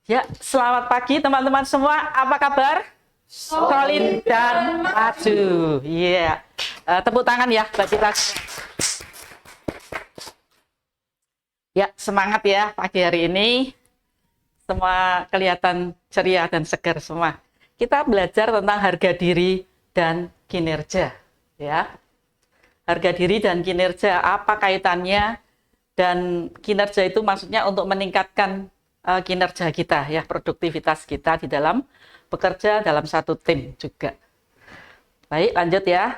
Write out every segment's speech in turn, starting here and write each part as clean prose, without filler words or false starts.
Ya, selamat pagi teman-teman semua. Apa kabar? Solid dan maju. Iya. Tepuk tangan ya buat kita. Ya, semangat ya pagi hari ini. Semua kelihatan ceria dan segar semua. Kita belajar tentang harga diri dan kinerja, ya. Harga diri dan kinerja, apa kaitannya? Dan kinerja itu maksudnya untuk meningkatkan kinerja kita, ya, produktivitas kita di dalam bekerja dalam satu tim juga. Baik, lanjut ya.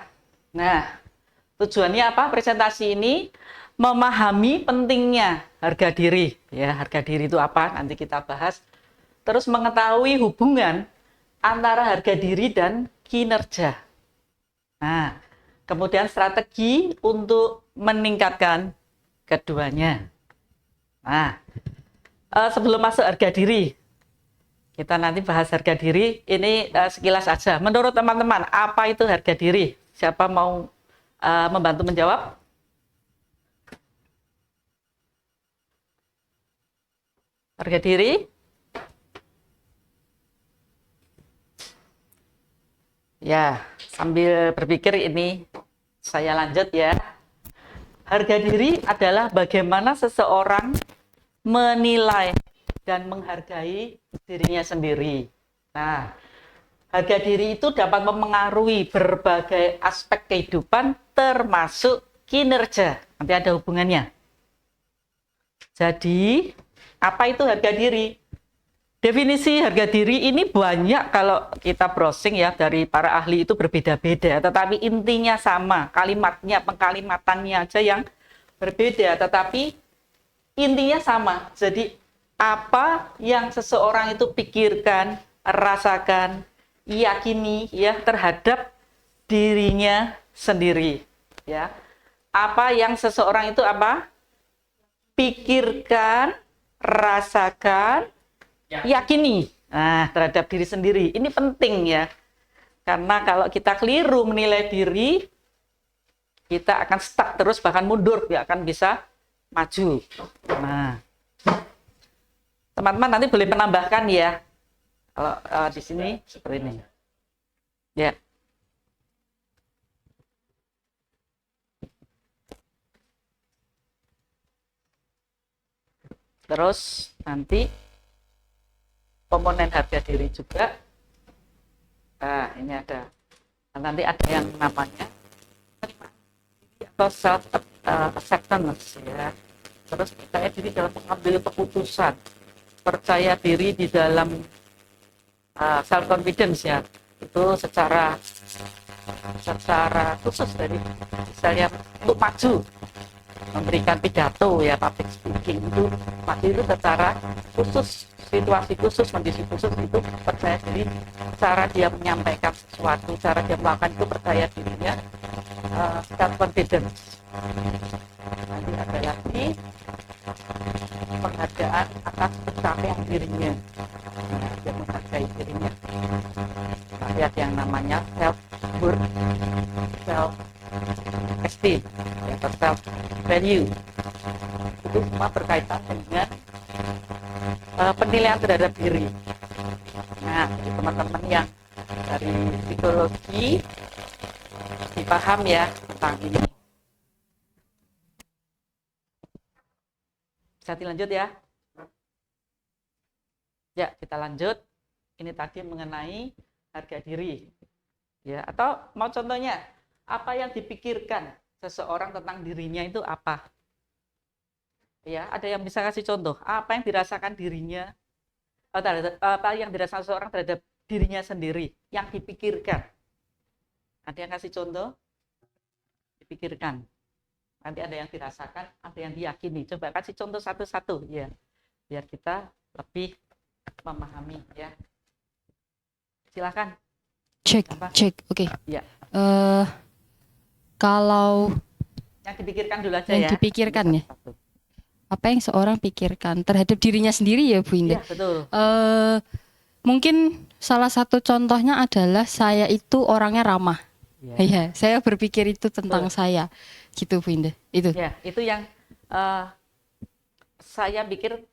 Nah, tujuannya apa presentasi ini? Memahami pentingnya harga diri. Ya, harga diri itu apa? Nanti kita bahas. Terus mengetahui hubungan antara harga diri dan kinerja. Nah, kemudian strategi untuk meningkatkan keduanya. Nah, sebelum masuk harga diri, kita nanti bahas harga diri. Ini sekilas saja. Menurut teman-teman, apa itu harga diri? Siapa mau membantu menjawab? Harga diri? Ya, sambil berpikir ini saya lanjut ya. Harga diri adalah bagaimana seseorang menilai dan menghargai dirinya sendiri. Nah, harga diri itu dapat memengaruhi berbagai aspek kehidupan termasuk kinerja. Nanti ada hubungannya. Jadi, apa itu harga diri? Definisi harga diri ini banyak kalau kita browsing ya dari para ahli itu berbeda-beda, tetapi intinya sama, kalimatnya, pengkalimatannya aja yang berbeda, tetapi intinya sama. Jadi apa yang seseorang itu pikirkan, rasakan, yakini ya terhadap dirinya sendiri, ya. Apa yang seseorang itu apa? Pikirkan, rasakan, yakini. Nah, terhadap diri sendiri. Ini penting ya. Karena kalau kita keliru menilai diri, kita akan stuck terus, bahkan mundur, tidak akan bisa maju. Nah, teman-teman nanti boleh menambahkan ya. Kalau di sini seperti ini. Ya. Terus nanti komponen harga diri juga. Nah, ini ada. Nanti ada yang namanya atau self acceptance ya. Terus percaya diri dalam mengambil keputusan, percaya diri di dalam self confidence ya. Itu secara khusus dari misalnya untuk maju memberikan pidato ya, public speaking itu maju itu secara khusus, situasi khusus, kondisi khusus itu percaya diri, cara dia menyampaikan sesuatu, cara dia melakukan itu percaya dirinya, self confidence. Nanti ada lagi penghargaan atas pencapaian dirinya. Nah, dia menghargai dirinya. Nanti ada yang namanya self worth, self esteem, atau self value. Itu semua berkaitan dengan penilaian terhadap diri. Nah, teman-teman yang dari psikologi dipaham ya tentang ini. Bisa dilanjut ya? Ya, kita lanjut. Ini tadi mengenai harga diri. Ya, atau mau contohnya, apa yang dipikirkan seseorang tentang dirinya itu apa? Ya, ada yang bisa kasih contoh. Apa yang dirasakan dirinya, apa yang dirasakan seseorang terhadap dirinya sendiri, yang dipikirkan. Ada yang kasih contoh? Dipikirkan. Nanti ada yang dirasakan, ada yang diyakini. Coba kasih contoh satu-satu ya, biar kita lebih memahami ya. Silakan. Cek. Oke. Ya. Kalau yang dipikirkan dulu aja yang ya. Dipikirkan ya. Apa yang seorang pikirkan terhadap dirinya sendiri ya, Bu Indah. Iya, betul. Mungkin salah satu contohnya adalah saya itu orangnya ramah. Iya, saya berpikir itu tentang saya. Gitu, Bu Indah. Itu. Ya, itu yang saya pikir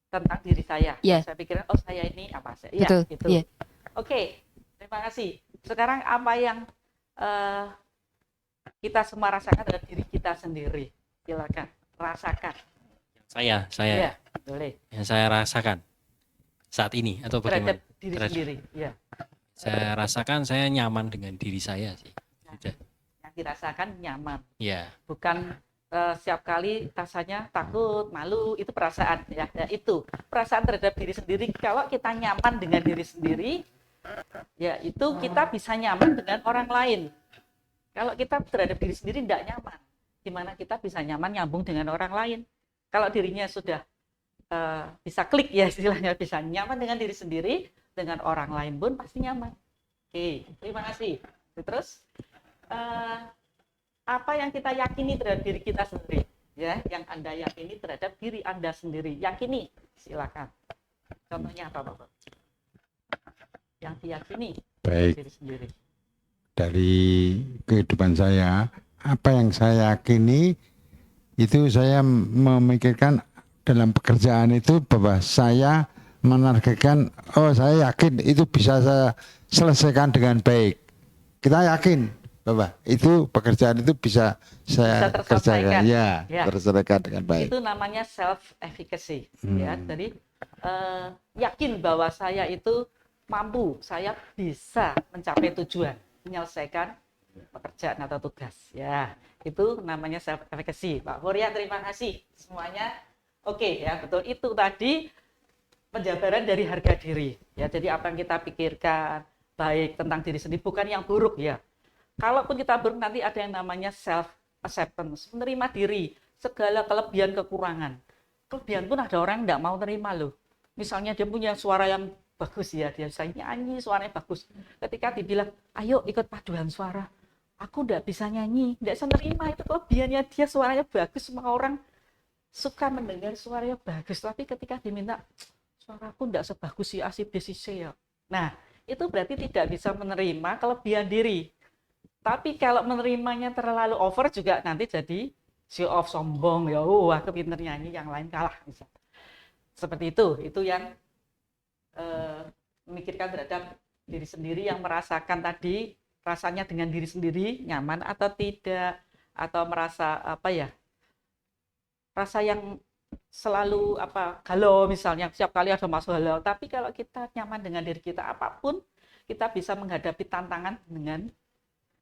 tentang diri saya. Iya. Saya pikir, oh saya ini apa sih? Ya, Betul. gitu. Iya. Oke, terima kasih. Sekarang apa yang kita semua rasakan dari diri kita sendiri? Silakan, rasakan. Saya Ya, boleh. yang saya rasakan saat ini atau bagaimana? Terhadap diri sendiri. Ya. Saya rasakan saya nyaman dengan diri saya sih. Sudah. Yang dirasakan nyaman. Ya, Bukan setiap kali rasanya takut, malu, itu perasaan ya. Itu perasaan terhadap diri sendiri. Kalau kita nyaman dengan diri sendiri, ya itu kita bisa nyaman dengan orang lain. Kalau kita terhadap diri sendiri tidak nyaman, gimana kita bisa nyaman nyambung dengan orang lain? Kalau dirinya sudah bisa klik ya istilahnya, bisa nyaman dengan diri sendiri, dengan orang lain pun pasti nyaman. Oke, terima kasih. Terus apa yang kita yakini terhadap diri kita sendiri, ya, yang Anda yakini terhadap diri Anda sendiri, yakini, silakan. Contohnya apa, Bapak? Yang diyakini Baik, diri sendiri. dari kehidupan saya, apa yang saya yakini itu saya memikirkan dalam pekerjaan itu bahwa saya menargetkan, oh saya yakin itu bisa saya selesaikan dengan baik. Kita yakin bahwa itu pekerjaan itu bisa saya terselesaikan. kerjakan, ya, Ya. terselesaikan dengan baik. Itu namanya self efficacy, ya. Jadi yakin bahwa saya itu mampu, saya bisa mencapai tujuan, menyelesaikan pekerjaan atau tugas, ya. Itu namanya self efficacy. Pak Hurya, terima kasih semuanya. Oke, ya, betul, itu tadi penjabaran dari harga diri, ya. Jadi apa yang kita pikirkan baik tentang diri sendiri, bukan yang buruk, ya. Kalaupun kita buruk, nanti ada yang namanya self acceptance, menerima diri, segala kelebihan kekurangan. Kelebihan pun ada orang yang tidak mau terima loh. Misalnya dia punya suara yang bagus, ya, dia bisa nyanyi, suaranya bagus. Ketika dibilang, ayo ikut paduan suara, aku tidak bisa nyanyi, tidak bisa terima, itu kelebihannya dia, suaranya bagus, semua orang suka mendengar suaranya bagus. Tapi ketika diminta, suaraku tidak sebagus si A, si B, si C, ya. Nah, itu berarti tidak bisa menerima kelebihan diri. Tapi kalau menerimanya terlalu over juga nanti jadi show off, sombong, ya, aku pinter nyanyi, yang lain kalah, misalnya. Seperti itu yang memikirkan terhadap diri sendiri, yang merasakan tadi rasanya dengan diri sendiri nyaman atau tidak, atau merasa apa ya, rasa yang selalu galau, misalnya setiap kali ada masalah galau. Tapi kalau kita nyaman dengan diri kita, apapun kita bisa menghadapi tantangan dengan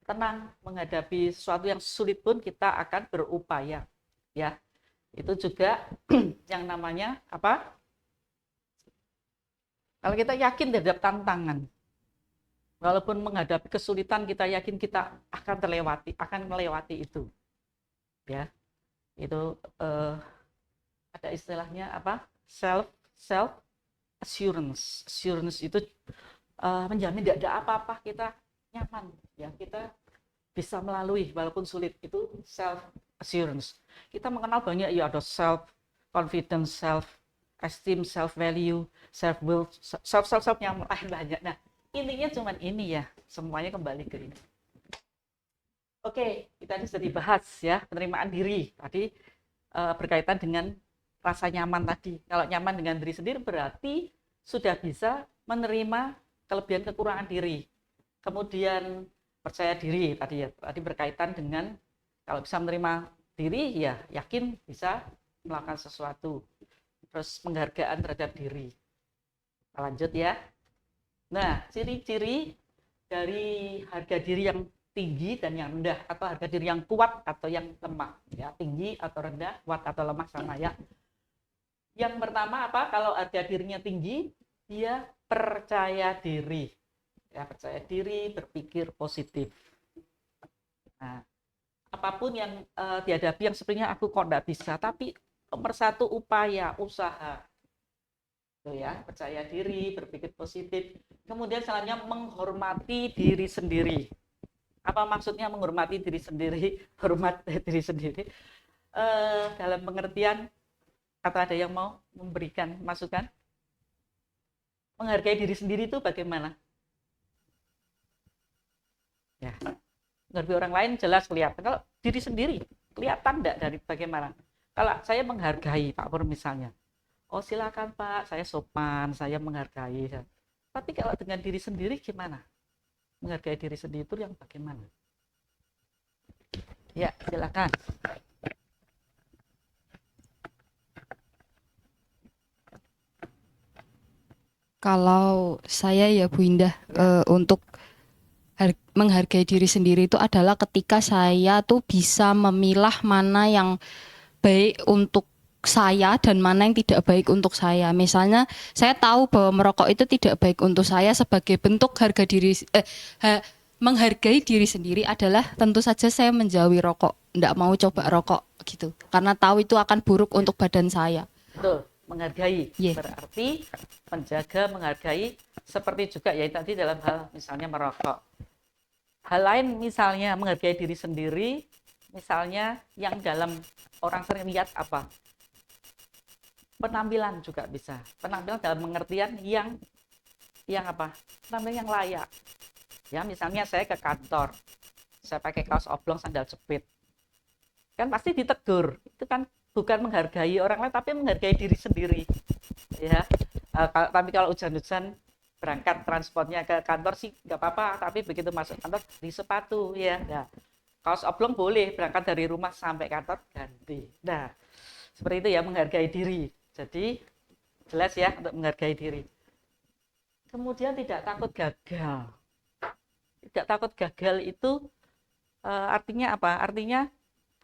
tenang, menghadapi sesuatu yang sulit pun kita akan berupaya, ya. Itu juga yang namanya apa? Kalau kita yakin terhadap tantangan, walaupun menghadapi kesulitan, kita yakin kita akan melewati itu, ya. Itu ada istilahnya apa? Self assurance. Assurance itu menjamin tidak ada apa-apa, kita nyaman, ya, kita bisa melalui walaupun sulit. Itu self assurance. Kita mengenal banyak, ya, ada self confidence, self esteem, self value, self will, self yang lain banyak. Nah, intinya cuma ini, ya, semuanya kembali ke ini. Oke, kita sudah dibahas, ya, penerimaan diri tadi berkaitan dengan rasa nyaman tadi. Kalau nyaman dengan diri sendiri berarti sudah bisa menerima kelebihan kekurangan diri. Kemudian percaya diri tadi, ya, tadi berkaitan dengan kalau bisa menerima diri, ya, yakin bisa melakukan sesuatu. Terus penghargaan terhadap diri. Kita lanjut, ya. Nah, ciri-ciri dari harga diri yang tinggi dan yang rendah, atau harga diri yang kuat atau yang lemah, ya. Tinggi atau rendah, kuat atau lemah, sama, ya. Yang pertama apa? Kalau harga dirinya tinggi, dia percaya diri. Ya, percaya diri, berpikir positif. Nah, apapun yang dihadapi yang sebenarnya aku kok tidak bisa, tapi nomor satu upaya, usaha. Tuh, ya, percaya diri, berpikir positif. Kemudian selanjutnya menghormati diri sendiri. Apa maksudnya menghormati diri sendiri? Hormat diri sendiri dalam pengertian, atau ada yang mau memberikan masukan? Menghargai diri sendiri itu bagaimana? Ya, menghargai orang lain jelas kelihatan. Kalau diri sendiri kelihatan enggak dari bagaimana? Kalau saya menghargai Pak Pur misalnya, oh silakan Pak, saya sopan, saya menghargai. Tapi kalau dengan diri sendiri gimana? Menghargai diri sendiri itu yang bagaimana? Ya, silakan. Kalau saya ya Bu Indah, untuk menghargai diri sendiri itu adalah ketika saya tuh bisa memilah mana yang baik untuk saya dan mana yang tidak baik untuk saya. Misalnya saya tahu bahwa merokok itu tidak baik untuk saya, sebagai bentuk menghargai diri sendiri adalah tentu saja saya menjauhi rokok, tidak mau coba rokok gitu. Karena tahu itu akan buruk untuk badan saya. Betul, menghargai. Yeah. Berarti menjaga, menghargai, seperti juga ya tadi dalam hal misalnya merokok. Hal lain misalnya menghargai diri sendiri, misalnya yang dalam orang sering lihat apa? Penampilan juga bisa. Penampilan dalam pengertian yang apa? Penampilan yang layak. Ya, misalnya saya ke kantor, saya pakai kaos oblong, sandal jepit. Kan pasti ditegur. Itu kan bukan menghargai orang lain, tapi menghargai diri sendiri. Ya, tapi kalau hujan-hujan berangkat transportnya ke kantor sih nggak apa-apa, tapi begitu masuk kantor di sepatu ya. Nah, kaos oblong boleh, berangkat dari rumah sampai kantor ganti. Nah, seperti itu ya, menghargai diri. Jadi jelas ya untuk menghargai diri. Kemudian tidak takut gagal. Tidak takut gagal itu artinya apa? Artinya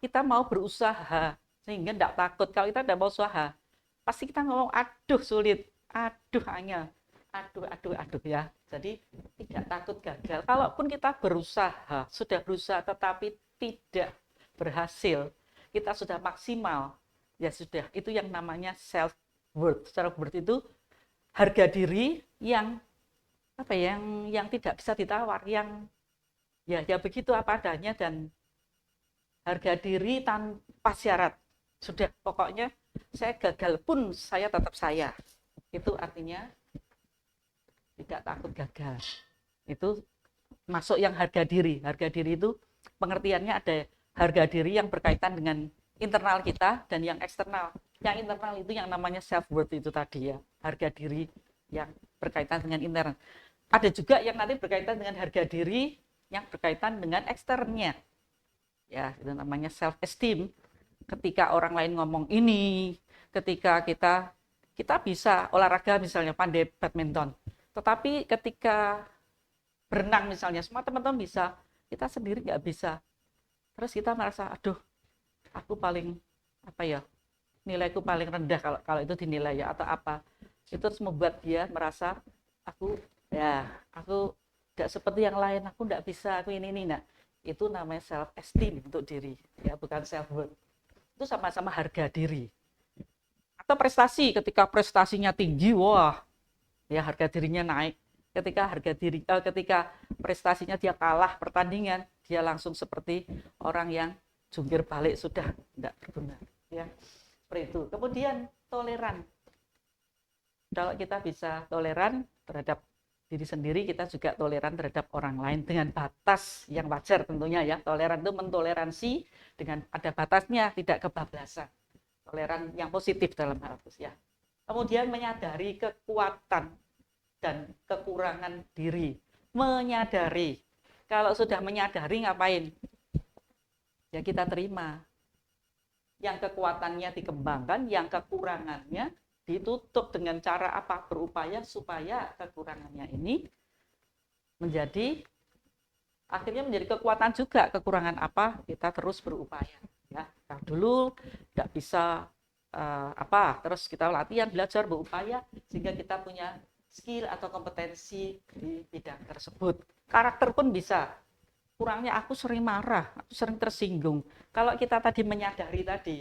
kita mau berusaha sehingga tidak takut. Kalau kita tidak mau usaha, pasti kita ngomong aduh sulit, aduh angel, aduh ya. Jadi tidak takut gagal. Kalaupun kita berusaha, sudah berusaha tetapi tidak berhasil, kita sudah maksimal, ya sudah. Itu yang namanya self worth. Self worth itu harga diri yang apa ya, yang tidak bisa ditawar, yang ya begitu apa adanya, dan harga diri tanpa syarat. Sudah, pokoknya saya gagal pun saya tetap saya. Itu artinya tidak takut gagal. Itu masuk yang harga diri. Harga diri itu pengertiannya ada harga diri yang berkaitan dengan internal kita dan yang eksternal. Yang internal itu yang namanya self worth itu tadi ya, harga diri yang berkaitan dengan internal. Ada juga yang nanti berkaitan dengan harga diri yang berkaitan dengan eksternnya. Ya, itu namanya self esteem. Ketika orang lain ngomong ini, ketika kita bisa olahraga misalnya pandai badminton, tetapi ketika berenang misalnya semua teman-teman bisa, kita sendiri nggak bisa. Terus kita merasa aduh, aku paling apa ya, nilaiku paling rendah kalau itu dinilai ya, atau apa. Itu terus membuat dia merasa aku nggak seperti yang lain, aku nggak bisa, aku ini. Nah, itu namanya self esteem untuk diri ya, bukan self worth. Itu sama-sama harga diri. Atau prestasi, ketika prestasinya tinggi, wah ya harga dirinya naik. Ketika prestasinya dia kalah pertandingan, dia langsung seperti orang yang jungkir balik, sudah tidak berguna ya, seperti itu. Kemudian toleran. Kalau kita bisa toleran terhadap diri sendiri, kita juga toleran terhadap orang lain dengan batas yang wajar tentunya ya. Toleran itu mentoleransi dengan ada batasnya, tidak kebablasan. Toleran yang positif dalam hal itu ya. Kemudian menyadari kekuatan dan kekurangan diri. Menyadari. Kalau sudah menyadari ngapain? Ya kita terima. Yang kekuatannya dikembangkan, yang kekurangannya ditutup dengan cara apa? Berupaya supaya kekurangannya ini akhirnya menjadi kekuatan juga. Kekurangan apa? Kita terus berupaya ya. Nah, dulu nggak bisa terus kita latihan, belajar, berupaya sehingga kita punya skill atau kompetensi di bidang tersebut. Karakter pun bisa. Kurangnya aku sering marah, aku sering tersinggung. Kalau kita tadi menyadari tadi,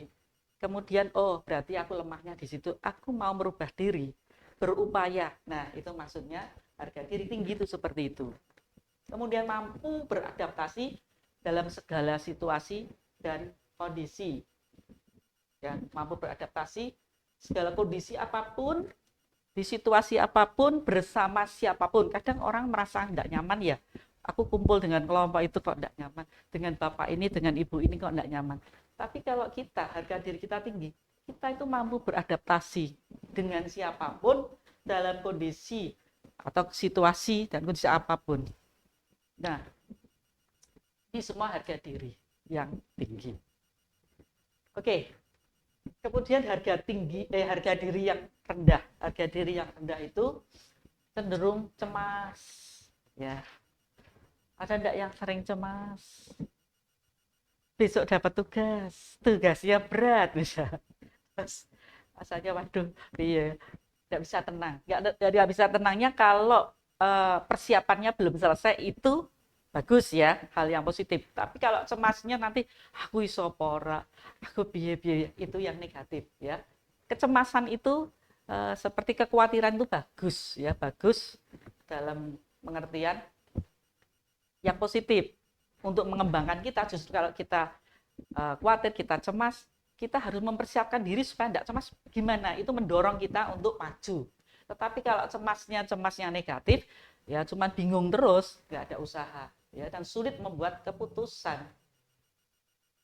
kemudian berarti aku lemahnya di situ, aku mau merubah diri, berupaya. Nah, itu maksudnya harga diri tinggi itu seperti itu. Kemudian mampu beradaptasi dalam segala situasi dan kondisi. Ya, mampu beradaptasi segala kondisi apapun, di situasi apapun, bersama siapapun. Kadang orang merasa tidak nyaman ya, aku kumpul dengan kelompok itu kok tidak nyaman, dengan bapak ini, dengan ibu ini kok tidak nyaman. Tapi kalau kita harga diri kita tinggi, kita itu mampu beradaptasi dengan siapapun dalam kondisi atau situasi dan kondisi apapun. Nah, ini semua harga diri yang tinggi. Oke. Kemudian harga diri yang rendah. Harga diri yang rendah itu cenderung cemas. Ya. Ada enggak yang sering cemas? Besok dapat tugasnya berat bisa. Terus rasanya waduh, iya, nggak bisa tenang. Nggak bisa tenangnya kalau persiapannya belum selesai itu bagus ya, hal yang positif. Tapi kalau cemasnya nanti aku iso pora, aku biaya itu yang negatif ya. Kecemasan itu seperti kekhawatiran itu bagus ya, bagus dalam pengertian yang positif untuk mengembangkan kita. Justru kalau kita khawatir, kita cemas, kita harus mempersiapkan diri supaya tidak cemas. Gimana? Itu mendorong kita untuk maju. Tetapi kalau cemasnya negatif, ya cuma bingung terus, nggak ada usaha, ya, dan sulit membuat keputusan.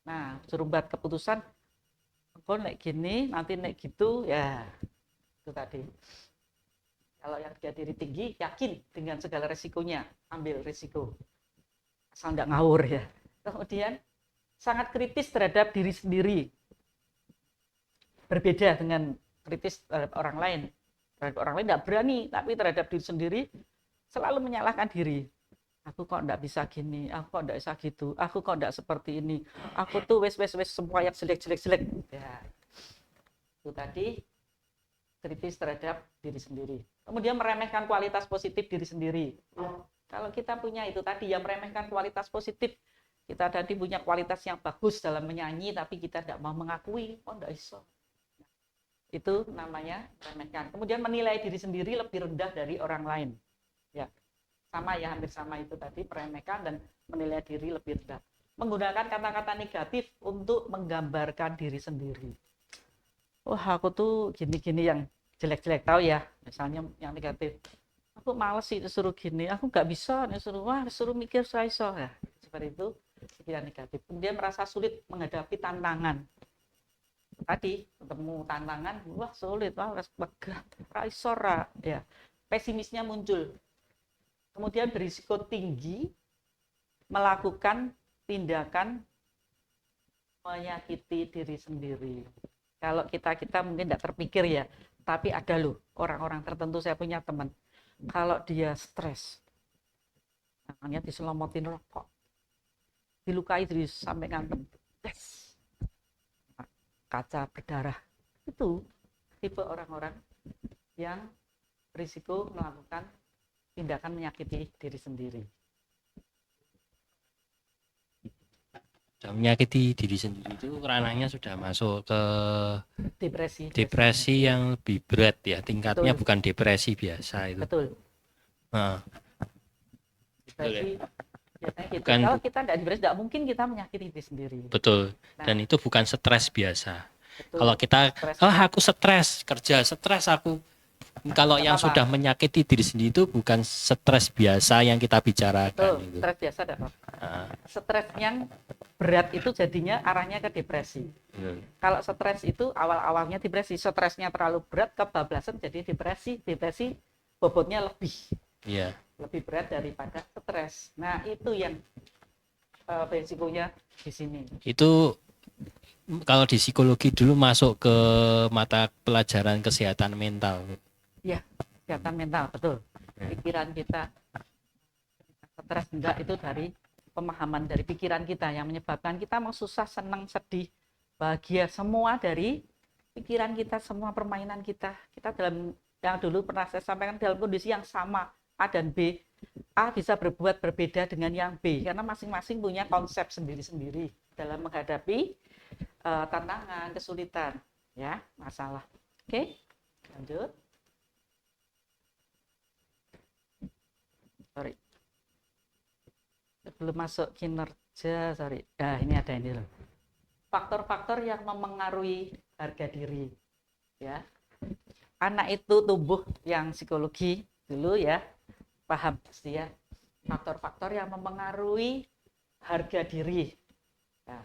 Nah, suruh buat keputusan, kok naik gini, nanti naik gitu, ya itu tadi. Kalau yang harga diri tinggi, yakin dengan segala resikonya, ambil resiko, asal nggak ngawur ya. Kemudian sangat kritis terhadap diri sendiri, berbeda dengan kritis terhadap orang lain. Terhadap orang lain nggak berani, tapi terhadap diri sendiri selalu menyalahkan diri. Aku kok nggak bisa gini, aku kok nggak bisa gitu, aku kok nggak seperti ini, aku tuh wes semua yang jelek. Ya, itu tadi kritis terhadap diri sendiri. Kemudian meremehkan kualitas positif diri sendiri. Kalau kita punya itu tadi yang meremehkan kualitas positif, kita tadi punya kualitas yang bagus dalam menyanyi, tapi kita tidak mau mengakui, oh nggak iso. Itu namanya meremehkan. Kemudian menilai diri sendiri lebih rendah dari orang lain. Ya, sama ya, hampir sama itu tadi, meremehkan dan menilai diri lebih rendah. Menggunakan kata-kata negatif untuk menggambarkan diri sendiri. Wah, aku tuh gini-gini yang jelek-jelek, tahu ya, misalnya yang negatif. Aku males sih disuruh gini, aku nggak bisa disuruh mikir saya iso ya. Seperti itu pikiran negatif. Kemudian merasa sulit menghadapi tantangan. Tadi ketemu tantangan, wah sulit, wah megah, raisora, ya. Pesimisnya muncul. Kemudian berisiko tinggi melakukan tindakan menyakiti diri sendiri. Kalau kita mungkin tidak terpikir ya, tapi ada loh orang-orang tertentu. Saya punya teman, kalau dia stres, tangannya diselomotin rokok, dilukai diri sampai ngantem, kaca berdarah. Itu tipe orang-orang yang berisiko melakukan tindakan menyakiti diri sendiri. Menyakiti diri sendiri itu ranahnya sudah masuk ke depresi yang lebih berat ya, tingkatnya. Betul. Bukan depresi biasa itu. Betul. Nah. Depresi biasanya gitu. Kalau kita tidak depresi, tidak mungkin kita menyakiti diri sendiri. Betul. Dan itu bukan stres biasa. Betul. Kalau kita, aku stres, kerja stres aku. Kalau yang sudah menyakiti diri sendiri itu bukan stres biasa yang kita bicarakan. Betul, stres biasa tidak apa-apa. Stres yang berat itu jadinya arahnya ke depresi. Kalau stres itu awal-awalnya depresi, stresnya terlalu berat, kebablasan jadi depresi. Depresi bobotnya lebih berat daripada stres. Nah, itu yang risikonya di sini. Itu kalau di psikologi dulu masuk ke mata pelajaran kesehatan mental. Ya, kesehatan mental, betul. Pikiran kita stres enggak, itu dari pemahaman dari pikiran kita yang menyebabkan kita mau susah, senang, sedih, bahagia, semua dari pikiran kita, semua permainan kita. Kita dalam yang dulu pernah saya sampaikan dalam kondisi yang sama, A dan B. A bisa berbuat berbeda dengan yang B karena masing-masing punya konsep sendiri-sendiri dalam menghadapi tantangan, kesulitan, ya, masalah. Oke, lanjut. Sorry. Sebelum masuk kinerja, Nah, ini ada ini loh. Faktor-faktor yang memengaruhi harga diri. Ya. Anak itu tumbuh yang psikologi dulu ya. Paham pasti ya. Faktor-faktor yang memengaruhi harga diri. Nah,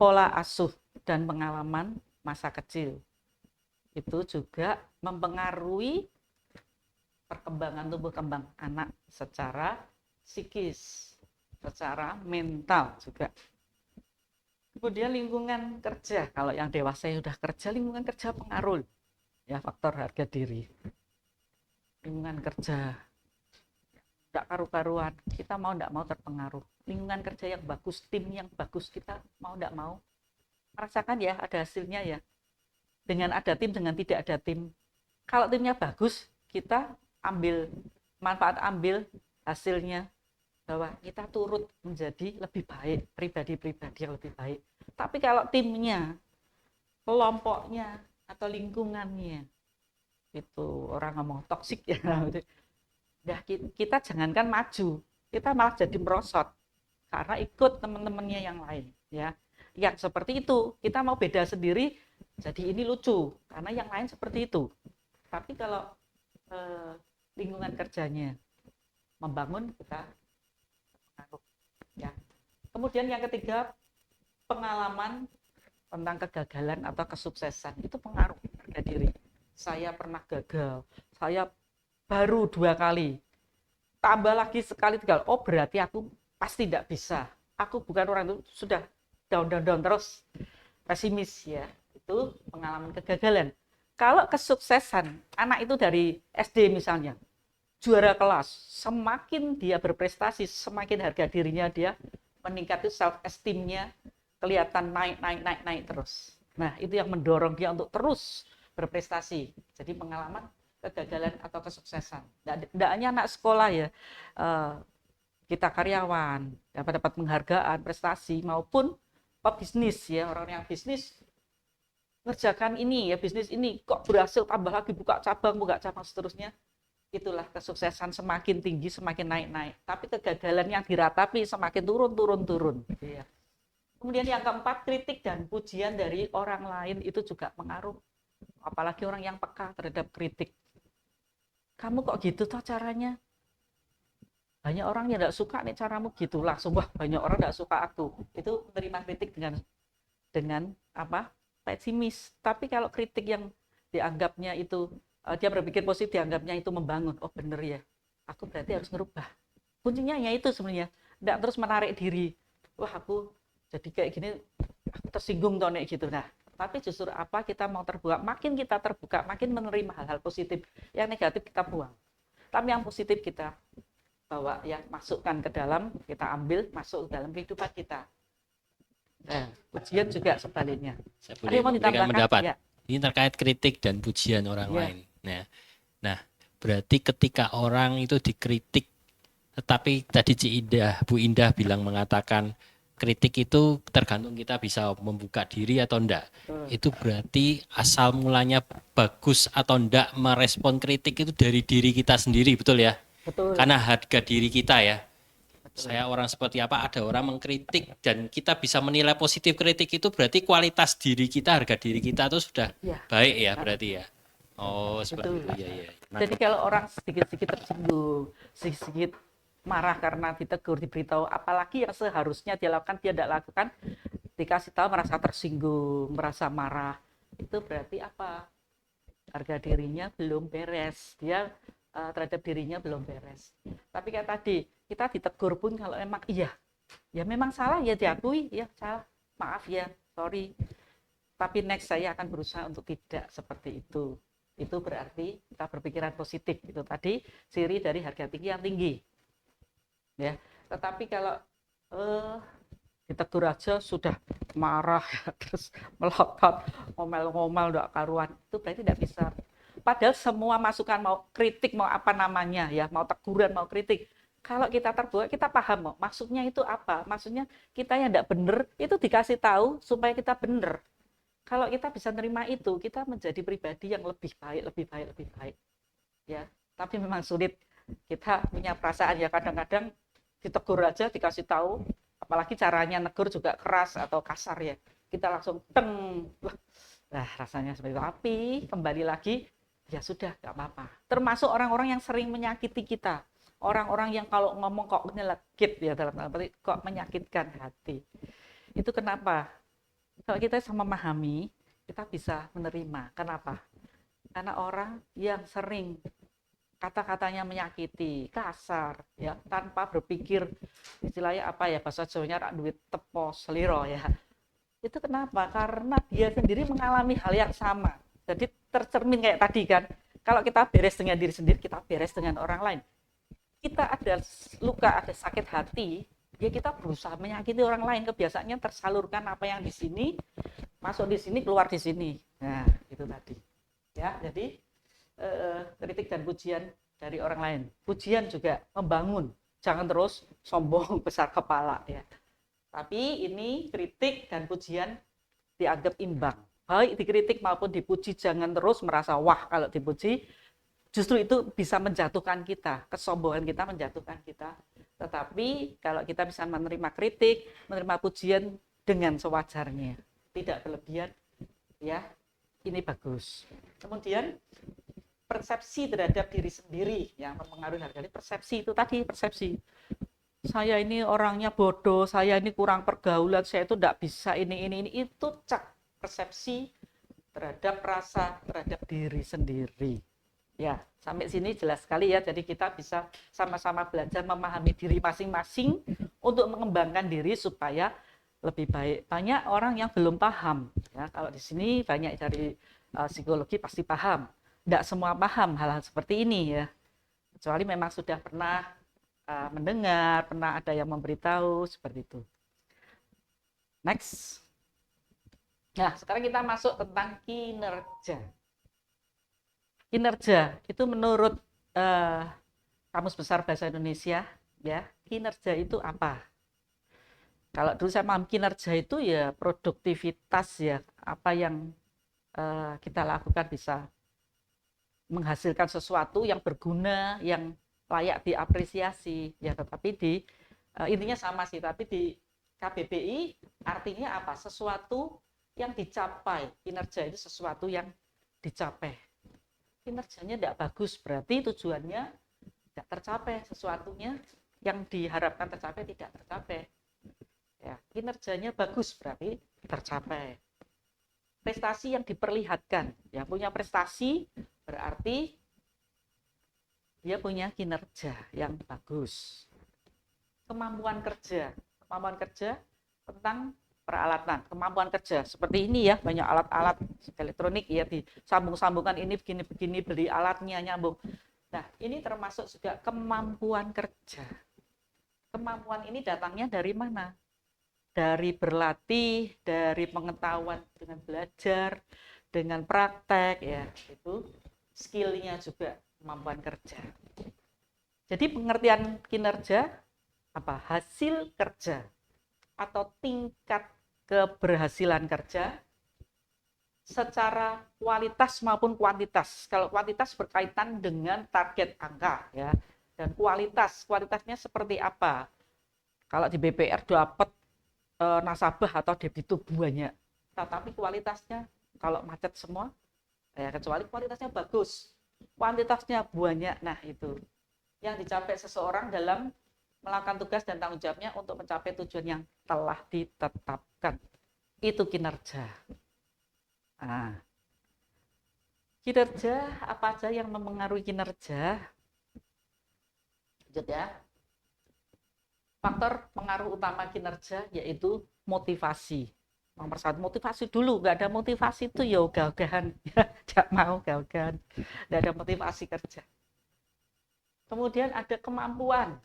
pola asuh dan pengalaman masa kecil. Itu juga mempengaruhi perkembangan tumbuh kembang anak secara psikis, secara mental juga. Kemudian lingkungan kerja, kalau yang dewasa yang sudah kerja, lingkungan kerja pengaruh ya faktor harga diri. Lingkungan kerja tidak karu-karuan, kita mau tidak mau terpengaruh. Lingkungan kerja yang bagus, tim yang bagus, kita mau tidak mau merasakan ya ada hasilnya ya. Dengan ada tim, dengan tidak ada tim. Kalau timnya bagus, kita ambil manfaat, ambil hasilnya, bahwa kita turut menjadi lebih baik, pribadi-pribadi yang lebih baik. Tapi kalau timnya, kelompoknya, atau lingkungannya, itu orang ngomong toksik ya, nah, kita jangankan maju, kita malah jadi merosot karena ikut teman-temannya yang lain ya. Yang seperti itu, kita mau beda sendiri, jadi ini lucu karena yang lain seperti itu. Tapi kalau lingkungan kerjanya membangun, kita mengaruh ya. Kemudian yang ketiga, pengalaman tentang kegagalan atau kesuksesan itu pengaruh harga diri. Saya pernah gagal, saya baru 2 kali, tambah lagi sekali 3 kali, oh berarti aku pasti tidak bisa, aku bukan orang itu, sudah down terus, pesimis ya. Itu pengalaman kegagalan. Kalau kesuksesan, anak itu dari SD misalnya, juara kelas, semakin dia berprestasi, semakin harga dirinya dia meningkat, itu self esteem-nya kelihatan naik terus. Nah, itu yang mendorong dia untuk terus berprestasi. Jadi pengalaman kegagalan atau kesuksesan. Tidak hanya anak sekolah ya, kita karyawan dapat penghargaan, prestasi, maupun pebisnis ya, orang yang bisnis ngerjakan ini ya, bisnis ini kok berhasil, tambah lagi buka cabang seterusnya. Itulah kesuksesan, semakin tinggi semakin naik. Tapi kegagalan yang diratapi semakin turun ya. Kemudian yang keempat, kritik dan pujian dari orang lain itu juga pengaruh, apalagi orang yang peka terhadap kritik. Kamu kok gitu toh caranya, banyak orang yang tidak suka nih caramu gitu, langsung wah banyak orang tidak suka aku. Itu menerima kritik dengan apa, pesimis. Tapi kalau kritik yang dianggapnya itu dia berpikir positif, dianggapnya itu membangun, oh bener ya, aku berarti harus ngerubah. Kuncinya ya itu sebenarnya, tidak terus menarik diri, wah aku jadi kayak gini, aku tersinggung toh nek gitu. Nah, tapi justru apa, kita mau terbuka, makin kita terbuka, makin menerima hal-hal positif. Yang negatif kita buang, tapi yang positif kita bawa ya, masukkan ke dalam, kita ambil masuk ke dalam kehidupan kita. Nah, pujian juga sebaliknya. Saya Ada yang mau boleh memberikan ditambahkan? pendapat. Ya. Ini terkait kritik dan pujian orang Ya. lain. Nah, berarti ketika orang itu dikritik, tetapi tadi Bu Indah bilang, mengatakan kritik itu tergantung kita bisa membuka diri atau enggak. Itu berarti asal mulanya bagus atau enggak merespon kritik itu dari diri kita sendiri, betul ya? Betul. Karena harga diri kita ya. Saya orang seperti apa, ada orang mengkritik dan kita bisa menilai positif kritik, itu berarti kualitas diri kita, harga diri kita itu sudah Ya. baik ya berarti ya. Oh, seperti Betul. itu ya. Jadi kalau orang sedikit-sedikit tersinggung, sedikit marah karena ditegur, diberitahu, apalagi yang seharusnya dia lakukan dia tidak lakukan, dikasih tahu merasa tersinggung, merasa marah, itu berarti apa? Harga dirinya belum beres, dia terhadap dirinya belum beres. Tapi kayak tadi, kita ditegur pun kalau emang iya, ya memang salah ya diakui, ya salah, maaf ya, sorry. Tapi next saya akan berusaha untuk tidak seperti itu. Itu berarti kita berpikiran positif. Itu tadi ciri dari harga tinggi yang tinggi. Ya, tetapi kalau ditegur aja sudah marah terus melotot, ngomel-ngomel udah karuan, itu berarti tidak bisa. Padahal semua masukan, mau kritik, mau apa namanya ya, mau teguran, mau kritik, kalau kita terbuka, kita paham kok maksudnya itu apa. Maksudnya kita yang tidak benar itu dikasih tahu supaya kita benar. Kalau kita bisa nerima itu, kita menjadi pribadi yang lebih baik ya. Tapi memang sulit, kita punya perasaan ya, kadang-kadang ditegur aja dikasih tahu, apalagi caranya negur juga keras atau kasar ya, kita langsung teng, wah rasanya seperti itu. Tapi kembali lagi, ya sudah nggak apa-apa. Termasuk orang-orang yang sering menyakiti kita, orang-orang yang kalau ngomong kok nyelekit ya, dalam arti kok menyakitkan hati. Itu kenapa? Kalau kita sama memahami, kita bisa menerima. Kenapa? Karena orang yang sering kata-katanya menyakiti, kasar, ya, tanpa berpikir, istilahnya apa ya, bahasa Jawanya rak duit tepo seliro ya. Itu kenapa? Karena dia sendiri mengalami hal yang sama. Jadi tercermin kayak tadi kan, kalau kita beres dengan diri sendiri, kita beres dengan orang lain. Kita ada luka, ada sakit hati, ya kita berusaha menyakiti orang lain, kebiasaannya tersalurkan apa yang di sini, masuk di sini, keluar di sini. Nah, itu tadi. Ya, jadi kritik dan pujian dari orang lain. Pujian juga membangun, jangan terus sombong besar kepala ya. Tapi ini kritik dan pujian dianggap imbang. Baik dikritik maupun dipuji, jangan terus merasa wah kalau dipuji. Justru itu bisa menjatuhkan kita, kesombongan kita menjatuhkan kita. Tetapi kalau kita bisa menerima kritik, menerima pujian dengan sewajarnya, tidak berlebihan, ya ini bagus. Kemudian persepsi terhadap diri sendiri yang mempengaruhi harga diri. Persepsi itu tadi, persepsi. Saya ini orangnya bodoh, saya ini kurang pergaulan, saya itu tidak bisa ini. Itu persepsi terhadap rasa, terhadap diri sendiri. Ya, sampai sini jelas sekali ya. Jadi kita bisa sama-sama belajar memahami diri masing-masing untuk mengembangkan diri supaya lebih baik. Banyak orang yang belum paham. Ya, kalau di sini banyak dari psikologi pasti paham. Tidak semua paham hal-hal seperti ini ya. Kecuali memang sudah pernah mendengar, pernah ada yang memberitahu seperti itu. Next. Nah, sekarang kita masuk tentang kinerja. Kinerja itu menurut Kamus Besar Bahasa Indonesia, ya, kinerja itu apa? Kalau dulu saya paham kinerja itu ya produktivitas ya, apa yang kita lakukan bisa menghasilkan sesuatu yang berguna, yang layak diapresiasi, ya. Tetapi intinya sama sih, tapi di KBBI artinya apa? Sesuatu yang dicapai. Kinerja itu sesuatu yang dicapai. Kinerjanya tidak bagus, berarti tujuannya tidak tercapai, sesuatunya yang diharapkan tercapai tidak tercapai. Ya, kinerjanya bagus berarti tercapai. Prestasi yang diperlihatkan, yang punya prestasi berarti dia punya kinerja yang bagus. Kemampuan kerja tentang peralatan, kemampuan kerja seperti ini ya, banyak alat-alat elektronik ya, disambung-sambungkan ini begini-begini, beli alatnya nyambung. Nah, ini termasuk juga kemampuan kerja. Kemampuan ini datangnya dari mana? Dari berlatih, dari pengetahuan dengan belajar, dengan praktek ya, itu skillnya juga kemampuan kerja. Jadi pengertian kinerja apa? Hasil kerja atau tingkat keberhasilan kerja secara kualitas maupun kuantitas. Kalau kuantitas berkaitan dengan target angka ya, dan kualitasnya seperti apa? Kalau di BPR dapat nasabah atau debitur banyak, tetapi kualitasnya kalau macet semua, ya kecuali kualitasnya bagus, kuantitasnya banyak. Nah itu yang dicapai seseorang dalam melakukan tugas dan tanggung jawabnya untuk mencapai tujuan yang telah ditetapkan. Itu kinerja. Nah, kinerja apa aja yang mempengaruhi kinerja? Lanjut ya. Faktor pengaruh utama kinerja yaitu motivasi. Nomor satu, motivasi dulu. Nggak ada motivasi itu ya ogah-ogahan. Nggak mau ogah-ogahan. Nggak ada motivasi kerja. Kemudian ada kemampuan.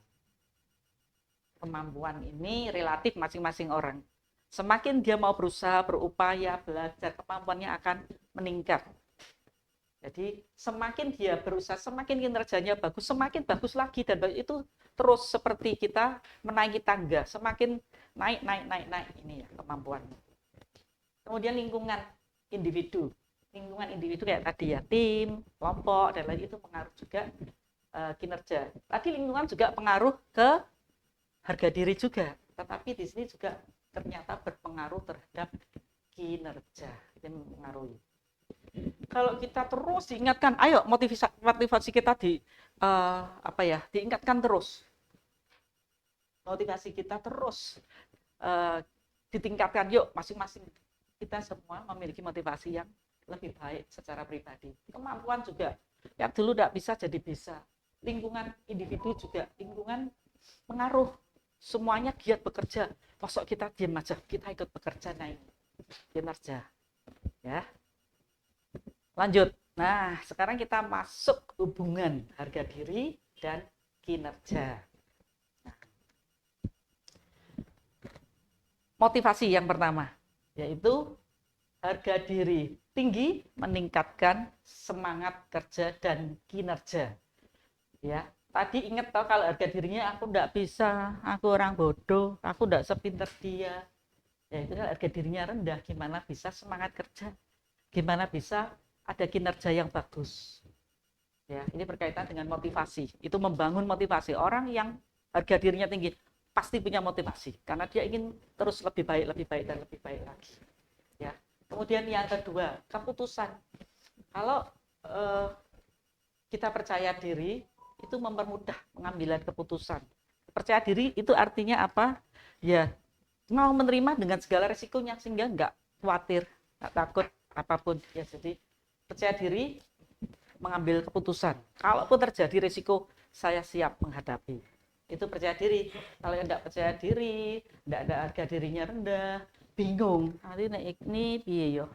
Kemampuan ini relatif masing-masing orang. Semakin dia mau berusaha, berupaya, belajar, kemampuannya akan meningkat. Jadi semakin dia berusaha, semakin kinerjanya bagus, semakin bagus lagi. Dan itu terus seperti kita menaiki tangga, semakin naik. Ini ya kemampuan. Kemudian lingkungan individu. Lingkungan individu kayak tadi ya, tim, kelompok, dan lain itu pengaruh juga kinerja. Tadi lingkungan juga pengaruh ke harga diri juga, tetapi di sini juga ternyata berpengaruh terhadap kinerja. Itu mempengaruhi. Kalau kita terus diingatkan, ayo motivasi kita diingatkan terus. Motivasi kita terus ditingkatkan, yuk masing-masing kita semua memiliki motivasi yang lebih baik secara pribadi. Kemampuan juga, yang dulu tidak bisa jadi bisa. Lingkungan individu juga, lingkungan pengaruh. Semuanya giat bekerja. Masuk kita diam aja, kita ikut bekerja naik kinerja. Ya. Lanjut. Nah, sekarang kita masuk hubungan harga diri dan kinerja. Motivasi yang pertama, yaitu harga diri tinggi meningkatkan semangat kerja dan kinerja. Ya, tadi ingat toh kalau harga dirinya aku enggak bisa, aku orang bodoh, aku enggak sepinter dia. Ya itu kan harga dirinya rendah, gimana bisa semangat kerja? Gimana bisa ada kinerja yang bagus? Ya, ini berkaitan dengan motivasi. Itu membangun motivasi. Orang yang harga dirinya tinggi pasti punya motivasi karena dia ingin terus lebih baik dan lebih baik lagi. Ya. Kemudian yang kedua, keputusan. Kalau kita percaya diri, itu mempermudah pengambilan keputusan. Percaya diri itu artinya apa? Ya, mau menerima dengan segala resikonya sehingga nggak khawatir, nggak takut apapun. Ya, jadi percaya diri mengambil keputusan. Kalaupun terjadi resiko, saya siap menghadapi. Itu percaya diri. Kalau yang tidak percaya diri, tidak ada harga dirinya rendah, bingung. Nanti ini piye yo.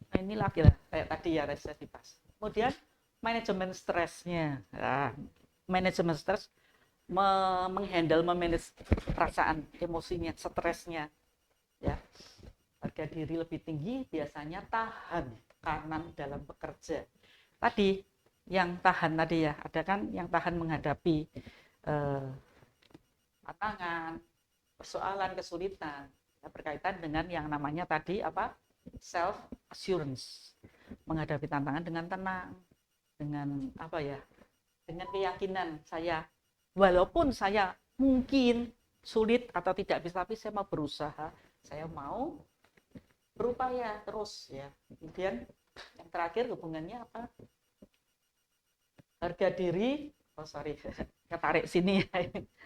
Nah, ini lagi lah kayak tadi ya saya dibahas. Kemudian manajemen stresnya. Nah, manajemen stres memanage perasaan, emosinya, stresnya. Ya. Harga diri lebih tinggi biasanya tahan tekanan dalam bekerja. Tadi yang tahan tadi ya, ada kan yang tahan menghadapi tantangan, persoalan, kesulitan, ya, berkaitan dengan yang namanya tadi apa? Self assurance. Menghadapi tantangan dengan tenang, dengan apa ya? Dengan keyakinan saya, walaupun saya mungkin sulit atau tidak bisa, tapi saya mau berusaha, saya mau berupaya terus ya. Kemudian yang terakhir hubungannya apa? Harga diri, ketarik sini ya.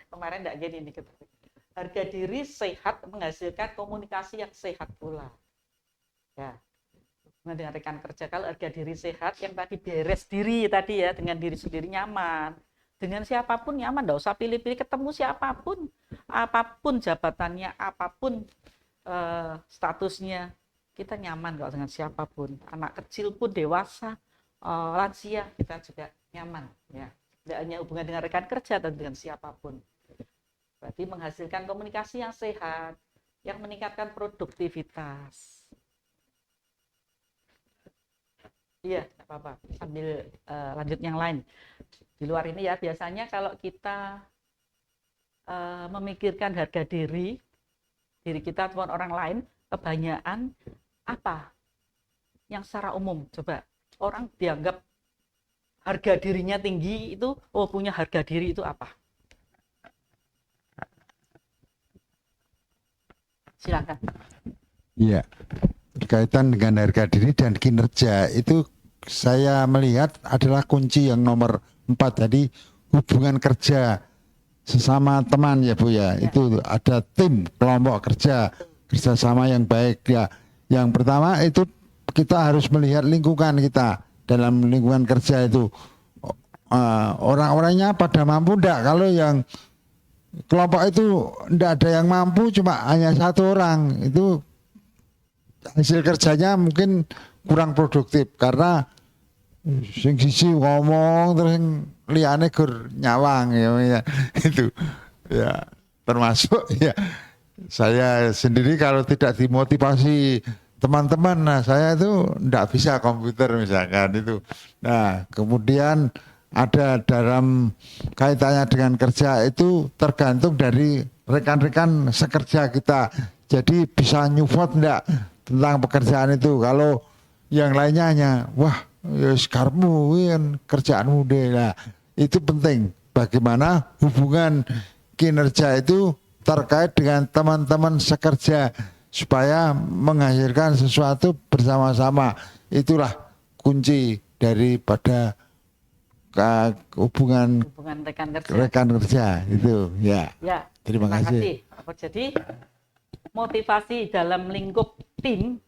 Kemarin enggak gini nih ketarik. Harga diri sehat menghasilkan komunikasi yang sehat pula. Ya. Dengan rekan kerja, kalau harga diri sehat, yang tadi beres diri tadi ya, dengan diri sendiri nyaman. Dengan siapapun nyaman, enggak usah pilih-pilih, ketemu siapapun, apapun jabatannya, apapun statusnya, kita nyaman kalau dengan siapapun. Anak kecil pun dewasa, lansia, kita juga nyaman ya. Tidak hanya hubungan dengan rekan kerja atau dengan siapapun. Berarti menghasilkan komunikasi yang sehat, yang meningkatkan produktivitas. Iya, tidak apa-apa. Sambil lanjut yang lain. Di luar ini ya, biasanya kalau kita memikirkan harga diri kita ataupun orang lain, kebanyakan apa? Yang secara umum, coba. Orang dianggap harga dirinya tinggi itu, oh punya harga diri itu apa? Silakan. Iya, berkaitan dengan harga diri dan kinerja itu saya melihat adalah kunci yang nomor 4 tadi, hubungan kerja sesama teman ya Bu ya. Itu ada tim, kelompok kerja, kerjasama yang baik ya. Yang pertama itu kita harus melihat lingkungan kita. Dalam lingkungan kerja itu orang-orangnya pada mampu enggak. Kalau yang kelompok itu enggak ada yang mampu, cuma hanya satu orang, itu hasil kerjanya mungkin kurang produktif karena sing sisi ngomong terus liyane gur nyawang ya itu ya. Termasuk ya saya sendiri kalau tidak dimotivasi teman-teman, nah saya itu enggak bisa komputer misalkan itu. Nah kemudian ada dalam kaitannya dengan kerja itu tergantung dari rekan-rekan sekerja kita. Jadi bisa nyupport enggak tentang pekerjaan itu. Kalau yang lainnya hanya wah ya sekarmu kan kerjaanmu deh. Nah itu penting bagaimana hubungan kinerja itu terkait dengan teman-teman sekerja supaya menghasilkan sesuatu bersama-sama. Itulah kunci daripada hubungan rekan kerja itu ya. Ya, terima kasih. Jadi motivasi dalam lingkup tim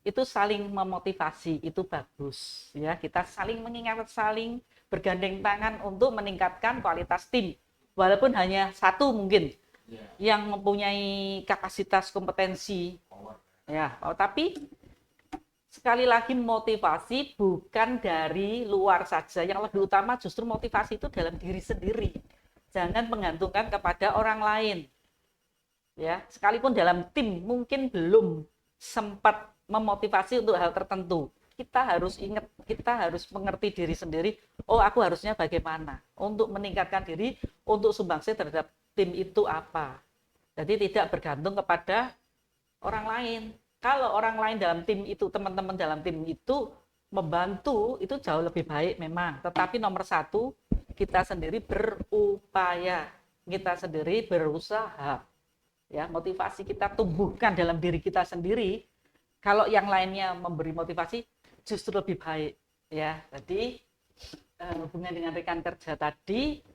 itu saling memotivasi, itu bagus ya. Kita saling mengingatkan, saling bergandeng tangan untuk meningkatkan kualitas tim. Walaupun hanya satu mungkin yang mempunyai kapasitas kompetensi ya, tapi sekali lagi motivasi bukan dari luar saja. Yang lebih utama justru motivasi itu dalam diri sendiri. Jangan menggantungkan kepada orang lain. Ya, sekalipun dalam tim mungkin belum sempat memotivasi untuk hal tertentu. Kita harus ingat, kita harus mengerti diri sendiri. Oh, aku harusnya bagaimana untuk meningkatkan diri, untuk sumbangsi terhadap tim itu apa. Jadi tidak bergantung kepada orang lain. Kalau orang lain dalam tim itu, teman-teman dalam tim itu membantu, itu jauh lebih baik memang. Tetapi nomor satu, kita sendiri berupaya, kita sendiri berusaha. Ya, motivasi kita tumbuhkan dalam diri kita sendiri. Kalau yang lainnya memberi motivasi, justru lebih baik. Ya, jadi hubungan dengan rekan kerja tadi,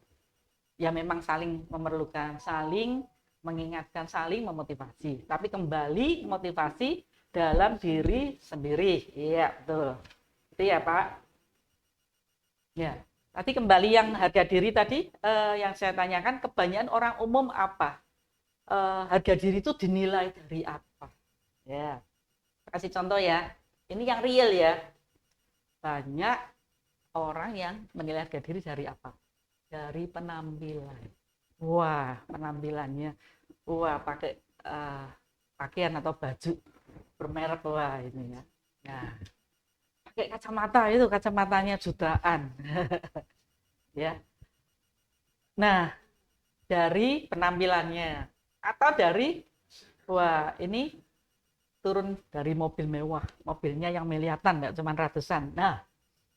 ya memang saling memerlukan, saling mengingatkan, saling memotivasi. Tapi kembali motivasi dalam diri sendiri. Iya, betul. Itu ya, Pak. Ya. Tadi kembali yang harga diri tadi, yang saya tanyakan, kebanyakan orang umum apa? Harga diri itu dinilai dari apa? Ya. Kasih contoh ya. Ini yang real ya. Banyak orang yang menilai harga diri dari apa? Dari penampilan. Wah, penampilannya, wah pakai pakaian atau baju bermerek, wah ini ya. Nah, pakai kacamata itu kacamatanya jutaan, ya. Nah, dari penampilannya atau dari, wah ini turun dari mobil mewah, mobilnya yang miliaran, nggak cuma ratusan. Nah,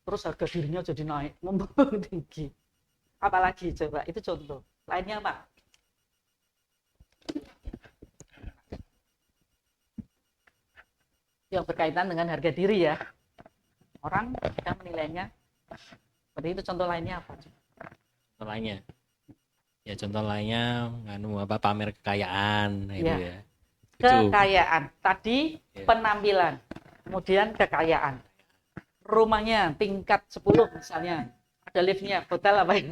terus harga dirinya jadi naik, membumbung tinggi. Apalagi coba, itu contoh. Lainnya apa? Yang berkaitan dengan harga diri ya. Orang kita menilainya seperti itu. Contoh lainnya apa? Contoh lainnya. Ya contoh lainnya pamer kekayaan itu ya. Kekayaan. Tadi Ya. Penampilan. Kemudian kekayaan. Rumahnya tingkat 10 misalnya. Ada liftnya, hotel apa ya?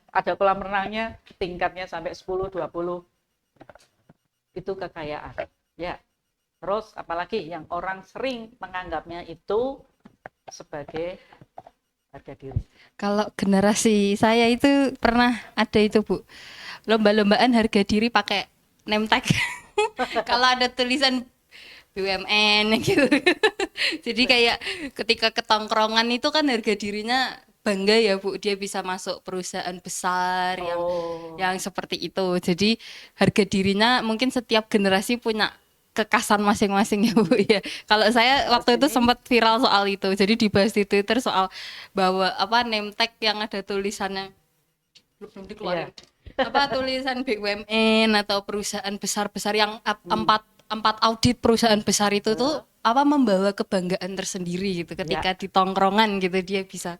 Ada kolam renangnya, tingkatnya sampai 10, 20. Itu kekayaan. Ya. Terus apalagi yang orang sering menganggapnya itu sebagai harga diri. Kalau generasi saya itu pernah ada itu, Bu. Lomba-lombaan harga diri pakai name tag. Kalau ada tulisan BUMN gitu. Jadi kayak ketika ketongkrongan itu kan harga dirinya bangga ya, Bu, dia bisa masuk perusahaan besar yang seperti itu. Jadi harga dirinya mungkin setiap generasi punya kekasan masing-masing ya, Bu ya. Kalau saya waktu itu sempat viral soal itu. Jadi dibahas di Twitter soal bahwa name tag yang ada tulisannya belum dikeluarin. Tulisan BUMN atau perusahaan besar-besar yang empat audit perusahaan besar itu tuh membawa kebanggaan tersendiri gitu ketika di tongkrongan gitu dia bisa.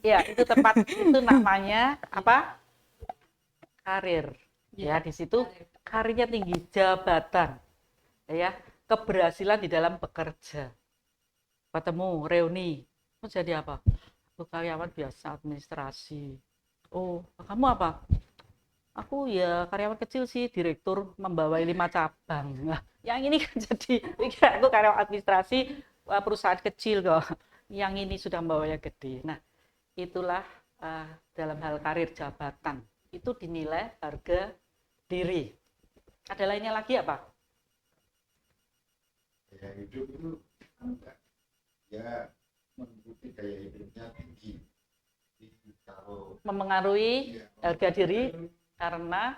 Ya, itu tempat itu namanya apa? Karir. Ya, di situ karirnya tinggi, jabatan. Ya, keberhasilan di dalam bekerja. Ketemu, reuni. Mau jadi apa? Aku karyawan biasa administrasi. Oh, kamu apa? Aku ya karyawan kecil sih, direktur membawai 5 cabang. Nah, yang ini kan jadi, aku karyawan administrasi perusahaan kecil kok. Yang ini sudah membawanya gede. Nah, itulah dalam hal karir jabatan. Itu dinilai harga diri. Ada lainnya lagi apa? Gaya hidup itu ya mengikuti gaya hidupnya tinggi. Kalau Memengaruhi harga diri karena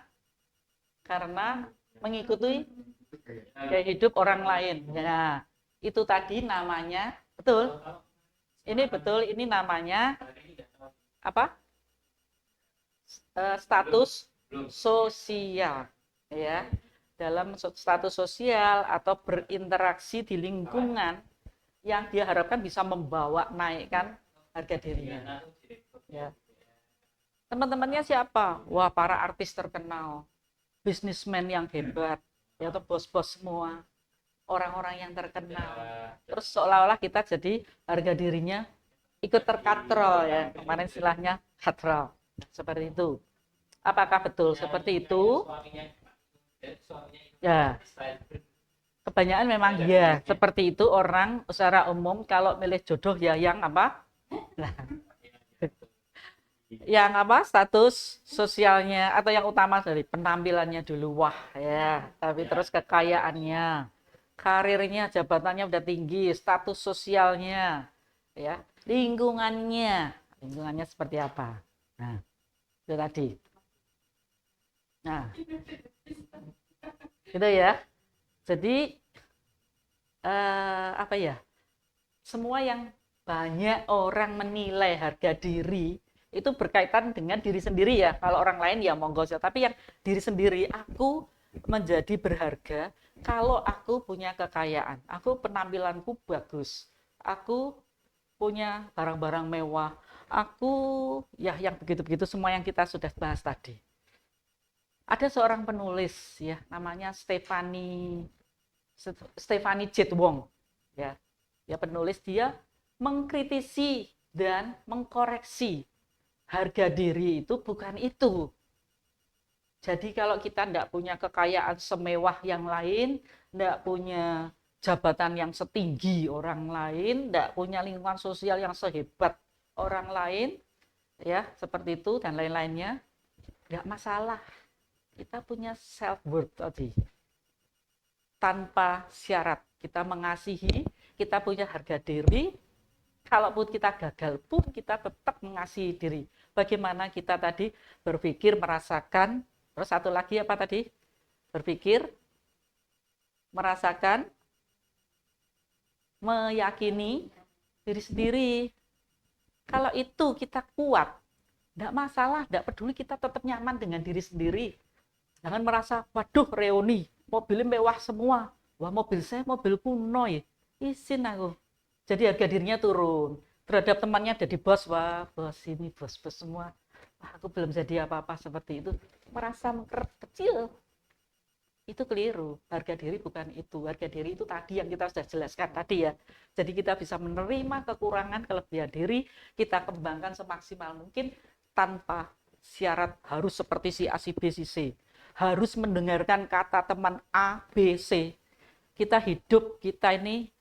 mengikuti gaya hidup orang lain. Ya, itu tadi namanya betul. Ini namanya apa? Status sosial, ya. Dalam status sosial atau berinteraksi di lingkungan yang dia harapkan bisa membawa naikkan harga dirinya. Ya. Teman-temannya siapa? Wah, para artis terkenal, bisnismen yang hebat, ya, atau bos-bos semua. orang-orang yang terkenal. Terus seolah-olah kita jadi harga dirinya ikut terkatrol ya. Kemarin istilahnya katrol. Seperti itu. Apakah betul seperti itu? Ya. Kebanyakan memang ya seperti itu orang secara umum kalau milih jodoh ya yang apa? Nah, yang apa status sosialnya atau yang utama dari penampilannya dulu wah ya, tapi terus kekayaannya, karirnya, jabatannya udah tinggi, status sosialnya, ya, lingkungannya seperti apa? Nah, itu tadi. Nah, gitu ya. Jadi apa ya? Semua yang banyak orang menilai harga diri itu berkaitan dengan diri sendiri ya. Kalau orang lain ya monggo saja. Tapi yang diri sendiri, aku menjadi berharga kalau aku punya kekayaan. Aku penampilanku bagus. Aku punya barang-barang mewah. Aku ya yang begitu-begitu semua yang kita sudah bahas tadi. Ada seorang penulis ya namanya Stephanie Jit Wong ya. Ya penulis dia mengkritisi dan mengkoreksi harga diri itu bukan itu. Jadi kalau kita tidak punya kekayaan semewah yang lain, tidak punya jabatan yang setinggi orang lain, tidak punya lingkungan sosial yang sehebat orang lain, ya seperti itu dan lain-lainnya, tidak masalah. Kita punya self worth tadi. Tanpa syarat kita mengasihi, kita punya harga diri. Kalaupun kita gagal pun kita tetap mengasihi diri. Bagaimana kita tadi berpikir, merasakan, terus satu lagi apa tadi? Berpikir, merasakan, meyakini diri sendiri. Kalau itu kita kuat, tidak masalah, tidak peduli, kita tetap nyaman dengan diri sendiri. Jangan merasa, waduh reuni, mobilnya mewah semua. Wah mobil saya mobil kuno ya, izin aku. Jadi harga dirinya turun. Terhadap temannya jadi bos, wah bos ini bos-bos semua. Wah, aku belum jadi apa-apa seperti itu. Merasa kecil. Itu keliru. Harga diri bukan itu. Harga diri itu tadi yang kita sudah jelaskan tadi ya. Jadi kita bisa menerima kekurangan, kelebihan diri, kita kembangkan semaksimal mungkin tanpa syarat harus seperti si A, si B, si C. Harus mendengarkan kata teman A, B, C. Kita hidup, kita ini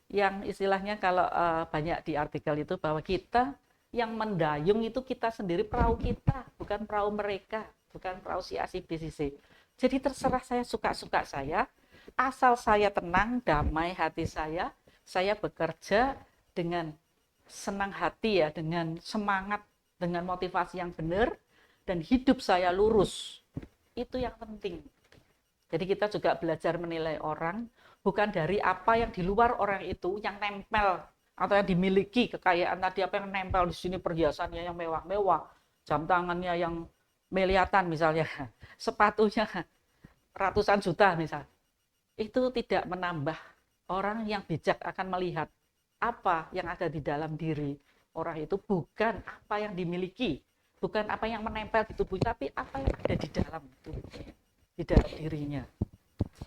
yang istilahnya kalau banyak di artikel itu bahwa kita yang mendayung itu kita sendiri, perahu kita, bukan perahu mereka, bukan perahu si A, si B, si C. Jadi terserah saya, suka-suka saya, asal saya tenang, damai hati saya bekerja dengan senang hati ya, dengan semangat, dengan motivasi yang benar, dan hidup saya lurus. Itu yang penting. Jadi kita juga belajar menilai orang, bukan dari apa yang di luar orang itu yang nempel atau yang dimiliki kekayaan tadi, apa yang nempel di sini, perhiasannya yang mewah-mewah, jam tangannya yang miliatan misalnya, sepatunya ratusan juta misal. Itu tidak menambah. Orang yang bijak akan melihat apa yang ada di dalam diri orang itu, bukan apa yang dimiliki, bukan apa yang menempel di tubuh, tapi apa yang ada di dalam tubuhnya, di dalam dirinya.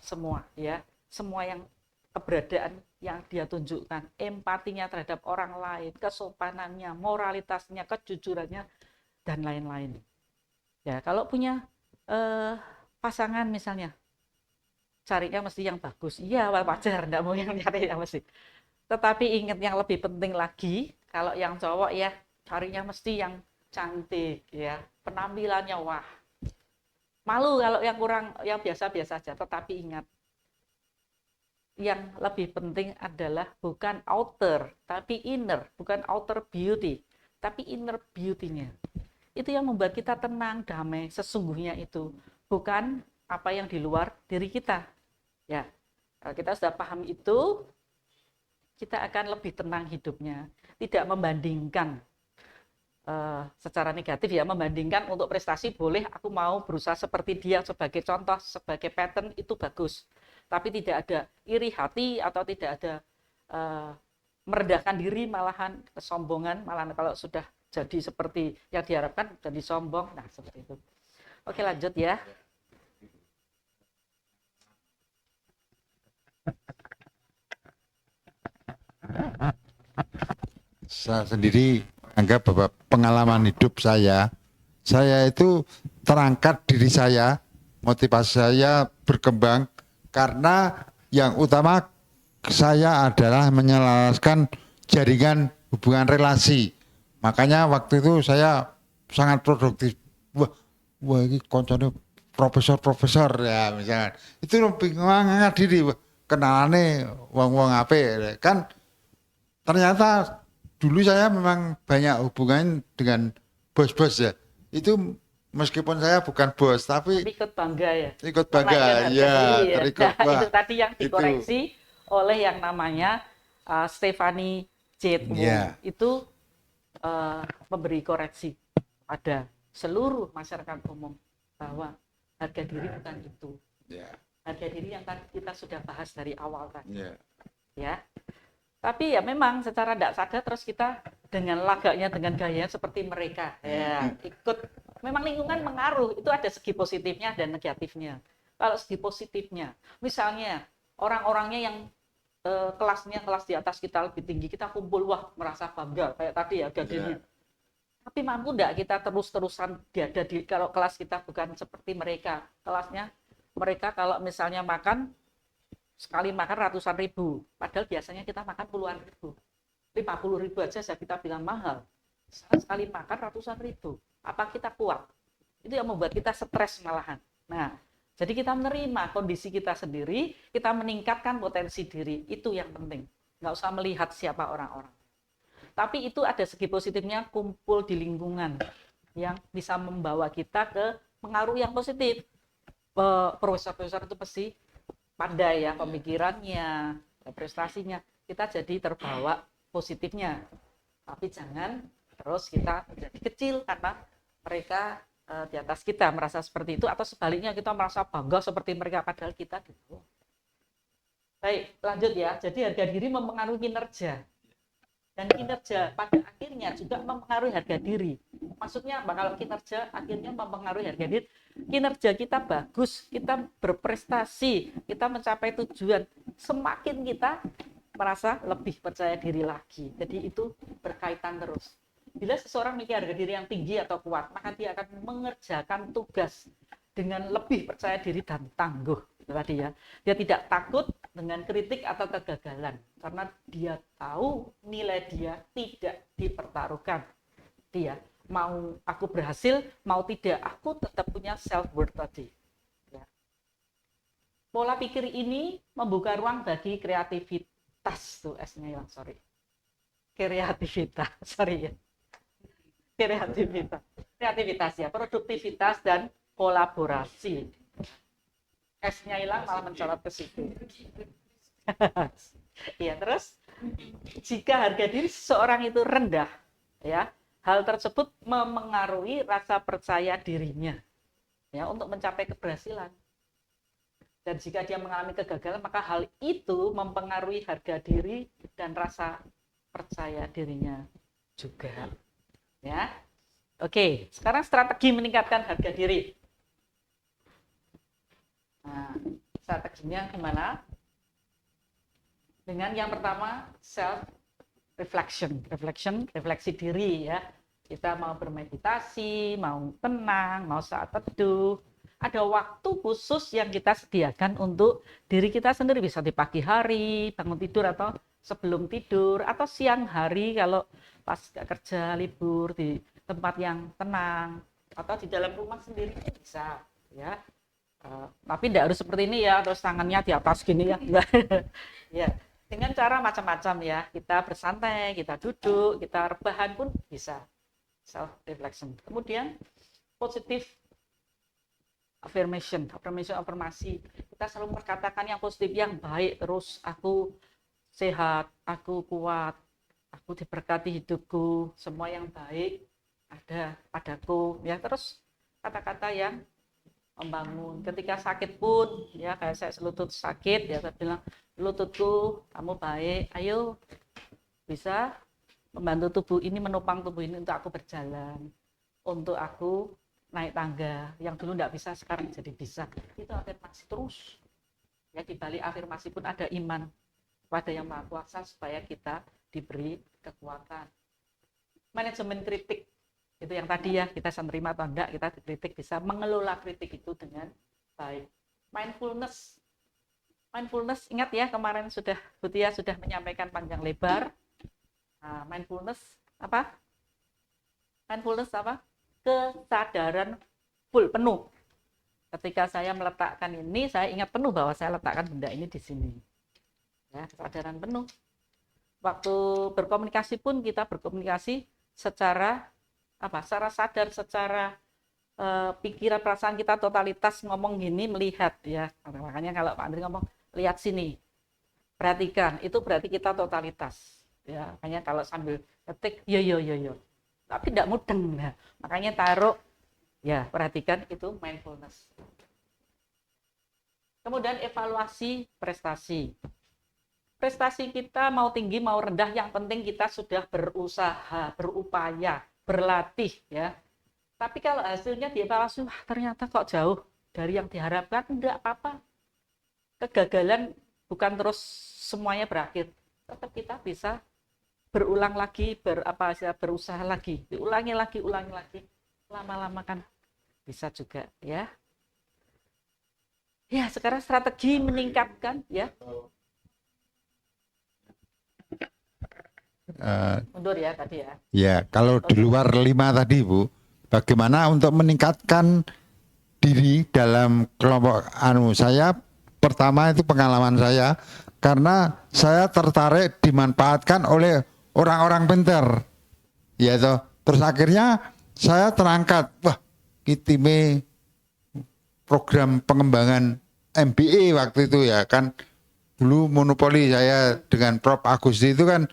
Semua ya. Semua yang keberadaan yang dia tunjukkan, empatinya terhadap orang lain, kesopanannya, moralitasnya, kejujurannya, dan lain-lain. Ya, kalau punya pasangan misalnya, carinya mesti yang bagus. Iya, wajar, enggak mau yang cari yang mesti. Tetapi ingat yang lebih penting lagi, kalau yang cowok ya, carinya mesti yang cantik, ya, penampilannya wah. Malu kalau yang kurang, yang biasa-biasa saja. Tetapi ingat, yang lebih penting adalah bukan outer, tapi inner, bukan outer beauty, tapi inner beauty-nya. Itu yang membuat kita tenang, damai, sesungguhnya itu, bukan apa yang di luar diri kita. Ya, kalau kita sudah paham itu, kita akan lebih tenang hidupnya, tidak membandingkan secara negatif ya, membandingkan untuk prestasi boleh, aku mau berusaha seperti dia sebagai contoh, sebagai pattern, itu bagus. Tapi tidak ada iri hati atau tidak ada merendahkan diri, malahan kesombongan, malahan kalau sudah jadi seperti yang diharapkan jadi sombong. Nah, seperti itu. Oke, lanjut ya. saya sendiri anggap bahwa pengalaman hidup saya itu terangkat diri saya, motivasi saya berkembang karena yang utama saya adalah menyelaraskan jaringan hubungan relasi. Makanya waktu itu saya sangat produktif. Wah ini koncone profesor ya misalnya. Itu bingung ngangkat diri, kenalane wong-wong apik kan. Ternyata dulu saya memang banyak hubungan dengan bos-bos ya. Itu meskipun saya bukan bos tapi ikut bangga ya. ikut Karena bangga harga ya, diri ya. terikut. Nah, Wah, itu tadi yang itu. dikoreksi oleh yang namanya Stephanie Jade Iya. itu memberi koreksi pada seluruh masyarakat umum bahwa harga diri bukan itu. Ya, Harga diri yang tadi kita sudah bahas dari awal tadi. ya. Ya. Tapi ya memang secara tidak sadar terus kita dengan lagaknya, dengan gayanya seperti mereka. Ya, ikut. Memang lingkungan mengaruh. Itu ada segi positifnya dan negatifnya. Kalau segi positifnya, misalnya orang-orangnya yang kelasnya kelas di atas kita lebih tinggi, kita kumpul, wah merasa bangga kayak tadi ya gajinya. Tapi mampu enggak kita terus-terusan ada di kalau kelas kita bukan seperti mereka. Kelasnya mereka kalau misalnya makan sekali makan ratusan ribu, padahal biasanya kita makan puluhan ribu. 50.000 aja kita bilang mahal. Sekali makan ratusan ribu. Apa kita kuat? Itu yang membuat kita stres malahan. Nah, jadi kita menerima kondisi kita sendiri, kita meningkatkan potensi diri. Itu yang penting. Nggak usah melihat siapa orang-orang. Tapi itu ada segi positifnya, kumpul di lingkungan yang bisa membawa kita ke pengaruh yang positif. Profesor-profesor itu pasti pandai ya pemikirannya, prestasinya. Kita jadi terbawa positifnya. Tapi jangan terus kita menjadi kecil karena mereka di atas kita merasa seperti itu, atau sebaliknya kita merasa bangga seperti mereka padahal kita di bawah. Baik, lanjut ya. Jadi harga diri mempengaruhi kinerja. Dan kinerja pada akhirnya juga mempengaruhi harga diri. Maksudnya kalau kinerja akhirnya mempengaruhi harga diri, kinerja kita bagus, kita berprestasi, kita mencapai tujuan, semakin kita merasa lebih percaya diri lagi. Jadi itu berkaitan terus. Bila seseorang memiliki harga diri yang tinggi atau kuat, maka dia akan mengerjakan tugas dengan lebih percaya diri dan tangguh. Tadi ya, dia tidak takut dengan kritik atau kegagalan karena dia tahu nilai dia tidak dipertaruhkan. Dia mau aku berhasil, mau tidak, aku tetap punya self worth tadi. Ya. Pola pikir ini membuka ruang bagi kreativitas tuh S-nya ya, sorry. Kreativitas, sorry ya. Kreativitas ya, produktivitas dan kolaborasi. S-nya hilang malah mencolot ke situ. Iya, terus jika harga diri seseorang itu rendah, ya, hal tersebut memengaruhi rasa percaya dirinya, ya, untuk mencapai keberhasilan. Dan jika dia mengalami kegagalan, maka hal itu mempengaruhi harga diri dan rasa percaya dirinya juga. Ya, oke. Sekarang strategi meningkatkan harga diri. Nah, strateginya gimana? Dengan yang pertama self refleksi diri ya. Kita mau bermeditasi, mau tenang, mau saat teduh. Ada waktu khusus yang kita sediakan untuk diri kita sendiri, bisa di pagi hari, bangun tidur atau sebelum tidur, atau siang hari kalau pas kerja libur di tempat yang tenang, atau di dalam rumah sendiri bisa ya. Tapi tidak harus seperti ini ya, terus tangannya di atas gini ya. Ya, dengan cara macam-macam ya. Kita bersantai, kita duduk, kita rebahan pun bisa. Self reflection. Kemudian positive afirmasi. Kita selalu berkatakan yang positif, yang baik terus. Aku sehat, aku kuat, aku diberkati hidupku, semua yang baik ada padaku. Ya, terus kata-kata yang membangun. Ketika sakit pun ya, kayak saya lutut sakit ya, saya bilang lututku kamu baik, ayo bisa membantu tubuh ini, menopang tubuh ini untuk aku berjalan, untuk aku naik tangga yang dulu tidak bisa sekarang jadi bisa. Itu afirmasi terus ya. Di balik afirmasi pun ada iman pada yang maha kuasa supaya kita diberi kekuatan. manajemen kritik. Itu yang tadi ya, kita bisa menerima atau enggak, kita dikritik, bisa mengelola kritik itu dengan baik. Mindfulness. Mindfulness, ingat ya kemarin sudah Butia sudah menyampaikan panjang lebar. Nah, mindfulness apa? Mindfulness apa? Kesadaran full, penuh. Ketika saya meletakkan ini, saya ingat penuh bahwa saya letakkan benda ini di sini. Ya, kesadaran penuh. Waktu berkomunikasi pun kita berkomunikasi secara apa? Secara sadar, secara pikiran perasaan kita totalitas ngomong gini, melihat ya. Makanya kalau Pak Andri ngomong lihat sini, perhatikan, itu berarti kita totalitas. Ya, makanya kalau sambil ketik yo, tapi tidak mudeng. Nah, makanya taruh ya, perhatikan, itu mindfulness. Kemudian evaluasi prestasi. Prestasi kita mau tinggi mau rendah, yang penting kita sudah berusaha, berupaya, berlatih ya. Tapi kalau hasilnya dievaluasi, wah ternyata kok jauh dari yang diharapkan, enggak apa-apa. Kegagalan bukan terus semuanya berakhir. Tetap kita bisa berulang lagi, berusaha lagi, ulangi lagi. Lama-lama kan bisa juga ya. Ya, sekarang strategi meningkatkan ya. Mundur ya tadi ya. Ya, kalau di luar 5 tadi Bu, bagaimana untuk meningkatkan diri dalam kelompok saya? Pertama itu pengalaman saya, karena saya tertarik dimanfaatkan oleh orang-orang pintar. Ya toh. Terus akhirnya saya terangkat, wah, kitime program pengembangan MBA waktu itu ya kan, dulu monopoli saya dengan Prof Agusti itu kan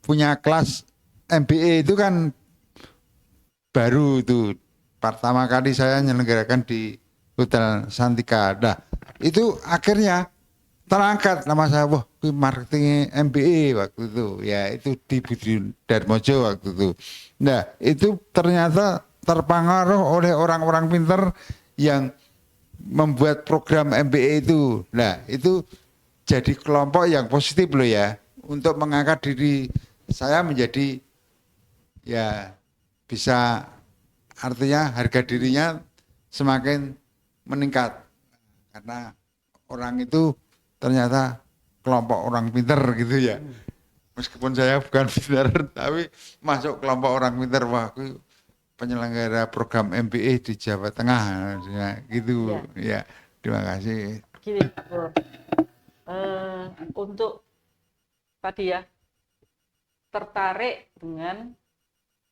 punya kelas MBA itu kan baru itu, pertama kali saya menyelenggarakan di Hotel Santika. Nah, itu akhirnya terangkat nama saya, wah, marketing MBA waktu itu, ya itu di Budi Darmojo waktu itu. Nah, itu ternyata terpengaruh oleh orang-orang pintar yang membuat program MBA itu. Nah, itu jadi kelompok yang positif loh ya, untuk mengangkat diri saya menjadi ya bisa, artinya harga dirinya semakin meningkat karena orang itu ternyata kelompok orang pintar gitu ya. Meskipun saya bukan pintar tapi masuk kelompok orang pintar, wah aku penyelenggara program MBA di Jawa Tengah ya, gitu ya. Terima kasih. Gini, untuk tadi ya, tertarik dengan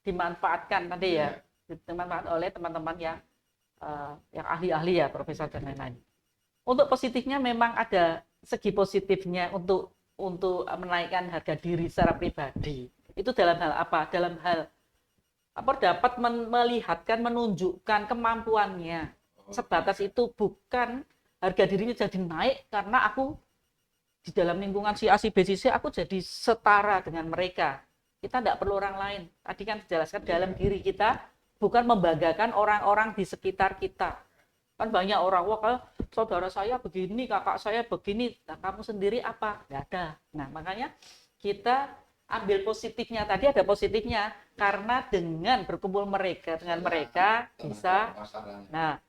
dimanfaatkan tadi ya, dimanfaatkan oleh teman-teman yang ahli-ahli ya, profesor dan lain-lain. Untuk positifnya memang ada segi positifnya untuk menaikkan harga diri secara pribadi. Itu dalam hal apa? Dalam hal apa, dapat melihatkan, menunjukkan kemampuannya. Sebatas itu, bukan harga dirinya jadi naik karena aku di dalam lingkungan si A, si B, si C, aku jadi setara dengan mereka. Kita tidak perlu orang lain. Tadi kan dijelaskan dalam diri kita, bukan membanggakan orang-orang di sekitar kita. Kan banyak orang, wah kalau saudara saya begini, kakak saya begini, nah kamu sendiri apa? Nggak ada. Nah makanya kita ambil positifnya, tadi ada positifnya, karena dengan berkumpul dengan mereka bisa, nah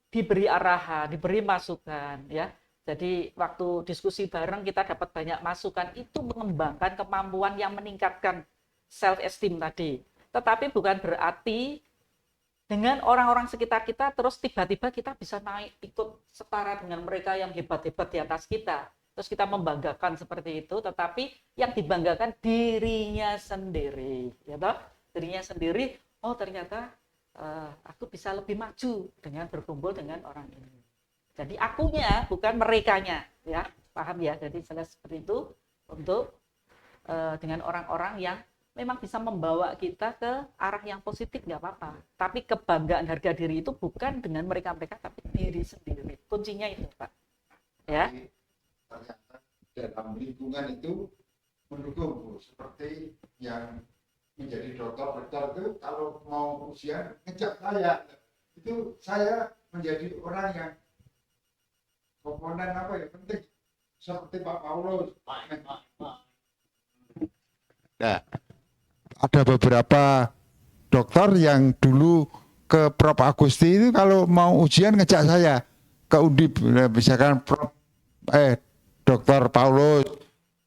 diberi arahan, diberi masukan ya. Jadi waktu diskusi bareng kita dapat banyak masukan, itu mengembangkan kemampuan yang meningkatkan self esteem tadi. Tetapi bukan berarti dengan orang-orang sekitar kita terus tiba-tiba kita bisa naik ikut setara dengan mereka yang hebat-hebat di atas kita. Terus kita membanggakan seperti itu, tetapi yang dibanggakan dirinya sendiri, ya toh? Dirinya sendiri, oh ternyata aku bisa lebih maju dengan berkumpul dengan orang ini. Jadi akunya bukan merekanya, ya paham ya? Jadi seperti itu untuk dengan orang-orang yang memang bisa membawa kita ke arah yang positif, nggak apa-apa. Tapi kebanggaan harga diri itu bukan dengan mereka-mereka, tapi diri sendiri. Kuncinya itu, Pak. Ya. Ternyata dalam lingkungan itu mendukung, seperti yang menjadi dokter itu kalau mau ujian ngejak saya, itu saya menjadi orang yang komponen apa ya penting, seperti Pak Paulus. Nah, ada beberapa dokter yang dulu ke Prof Agusti itu kalau mau ujian ngejak saya ke Undip, misalkan Dokter Paulus,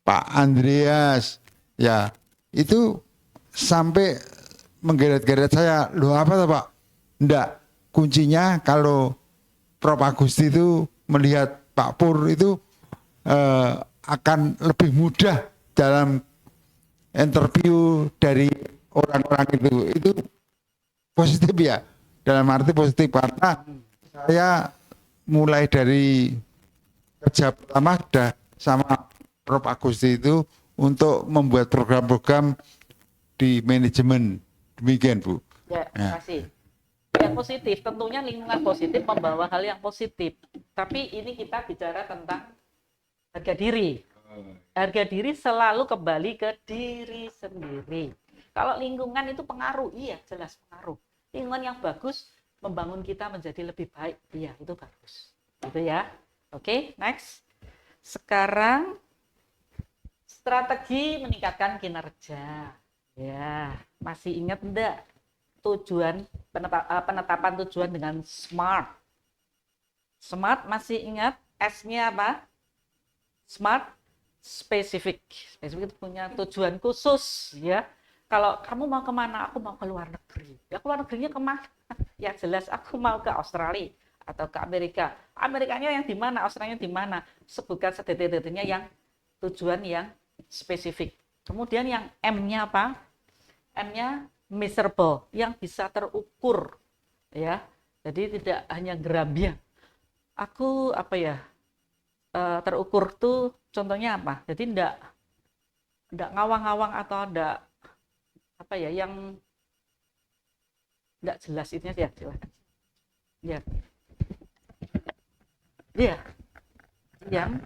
Pak Andreas, ya itu sampai menggeret-geret saya, loh apa tuh Pak? Enggak, kuncinya kalau Prof Agusti itu melihat Pak Pur itu akan lebih mudah dalam interview dari orang-orang itu positif ya, dalam arti positif karena saya mulai dari kerja pertama sudah sama Prof Agusti itu untuk membuat program-program di manajemen, demikian Bu. Ya, terima kasih. Yang positif, tentunya lingkungan positif membawa hal yang positif. Tapi ini kita bicara tentang harga diri. Harga diri selalu kembali ke diri sendiri. Kalau lingkungan itu pengaruh, iya jelas pengaruh. Lingkungan yang bagus membangun kita menjadi lebih baik, iya itu bagus. Gitu ya. Oke, next. Sekarang strategi meningkatkan kinerja. Ya, masih ingat enggak tujuan penetapan tujuan dengan SMART? SMART masih ingat? S-nya apa? SMART, spesifik. Spesifik itu punya tujuan khusus, ya. Kalau kamu mau kemana? Aku mau ke luar negeri. Ya ke luar negerinya kemana? Ya jelas aku mau ke Australia atau ke Amerika. Amerikanya yang di mana? Australianya di mana? Sebutkan sedetil-detilnya yang tujuan yang spesifik. Kemudian yang M-nya apa? M-nya measurable, yang bisa terukur, ya. Jadi tidak hanya gerambian. Aku apa ya? Terukur tuh contohnya apa? Jadi tidak ngawang-ngawang atau tidak apa ya yang tidak jelas itu ya, silakan. Ya. Ya. Yang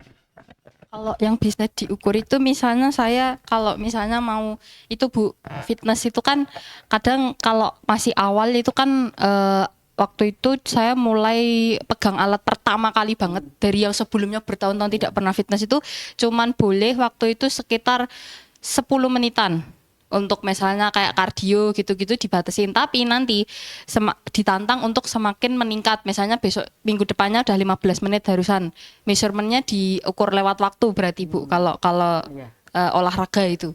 Kalau yang bisa diukur itu misalnya saya kalau misalnya mau itu Bu, fitness itu kan kadang kalau masih awal itu kan waktu itu saya mulai pegang alat pertama kali banget dari yang sebelumnya bertahun-tahun tidak pernah fitness itu cuman boleh waktu itu sekitar 10 menitan. Untuk misalnya kayak kardio gitu-gitu dibatasin, tapi nanti ditantang untuk semakin meningkat. Misalnya besok minggu depannya udah 15 menit harusan. Measurementnya diukur lewat waktu berarti Bu, kalau ya. Olahraga itu.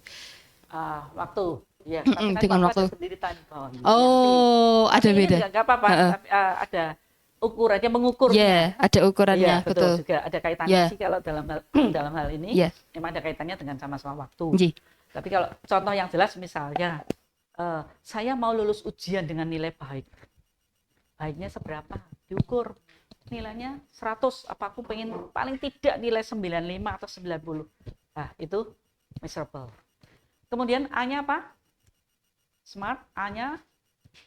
Waktu, ya. Tapi dengan waktu. ada sendiri time bound. Oh, ada Tapi beda. Enggak apa-apa, tapi ada ukurannya, mengukurnya. Iya, ada ukurannya, Ya, betul. Juga ada kaitannya sih kalau dalam hal ini. Memang ada kaitannya dengan sama-sama waktu. Iya. Tapi kalau contoh yang jelas misalnya, saya mau lulus ujian dengan nilai baik. Baiknya seberapa? Diukur. Nilainya 100, apa aku pengen paling tidak nilai 95 atau 90. Nah, itu measurable. Kemudian A-nya apa? SMART, A-nya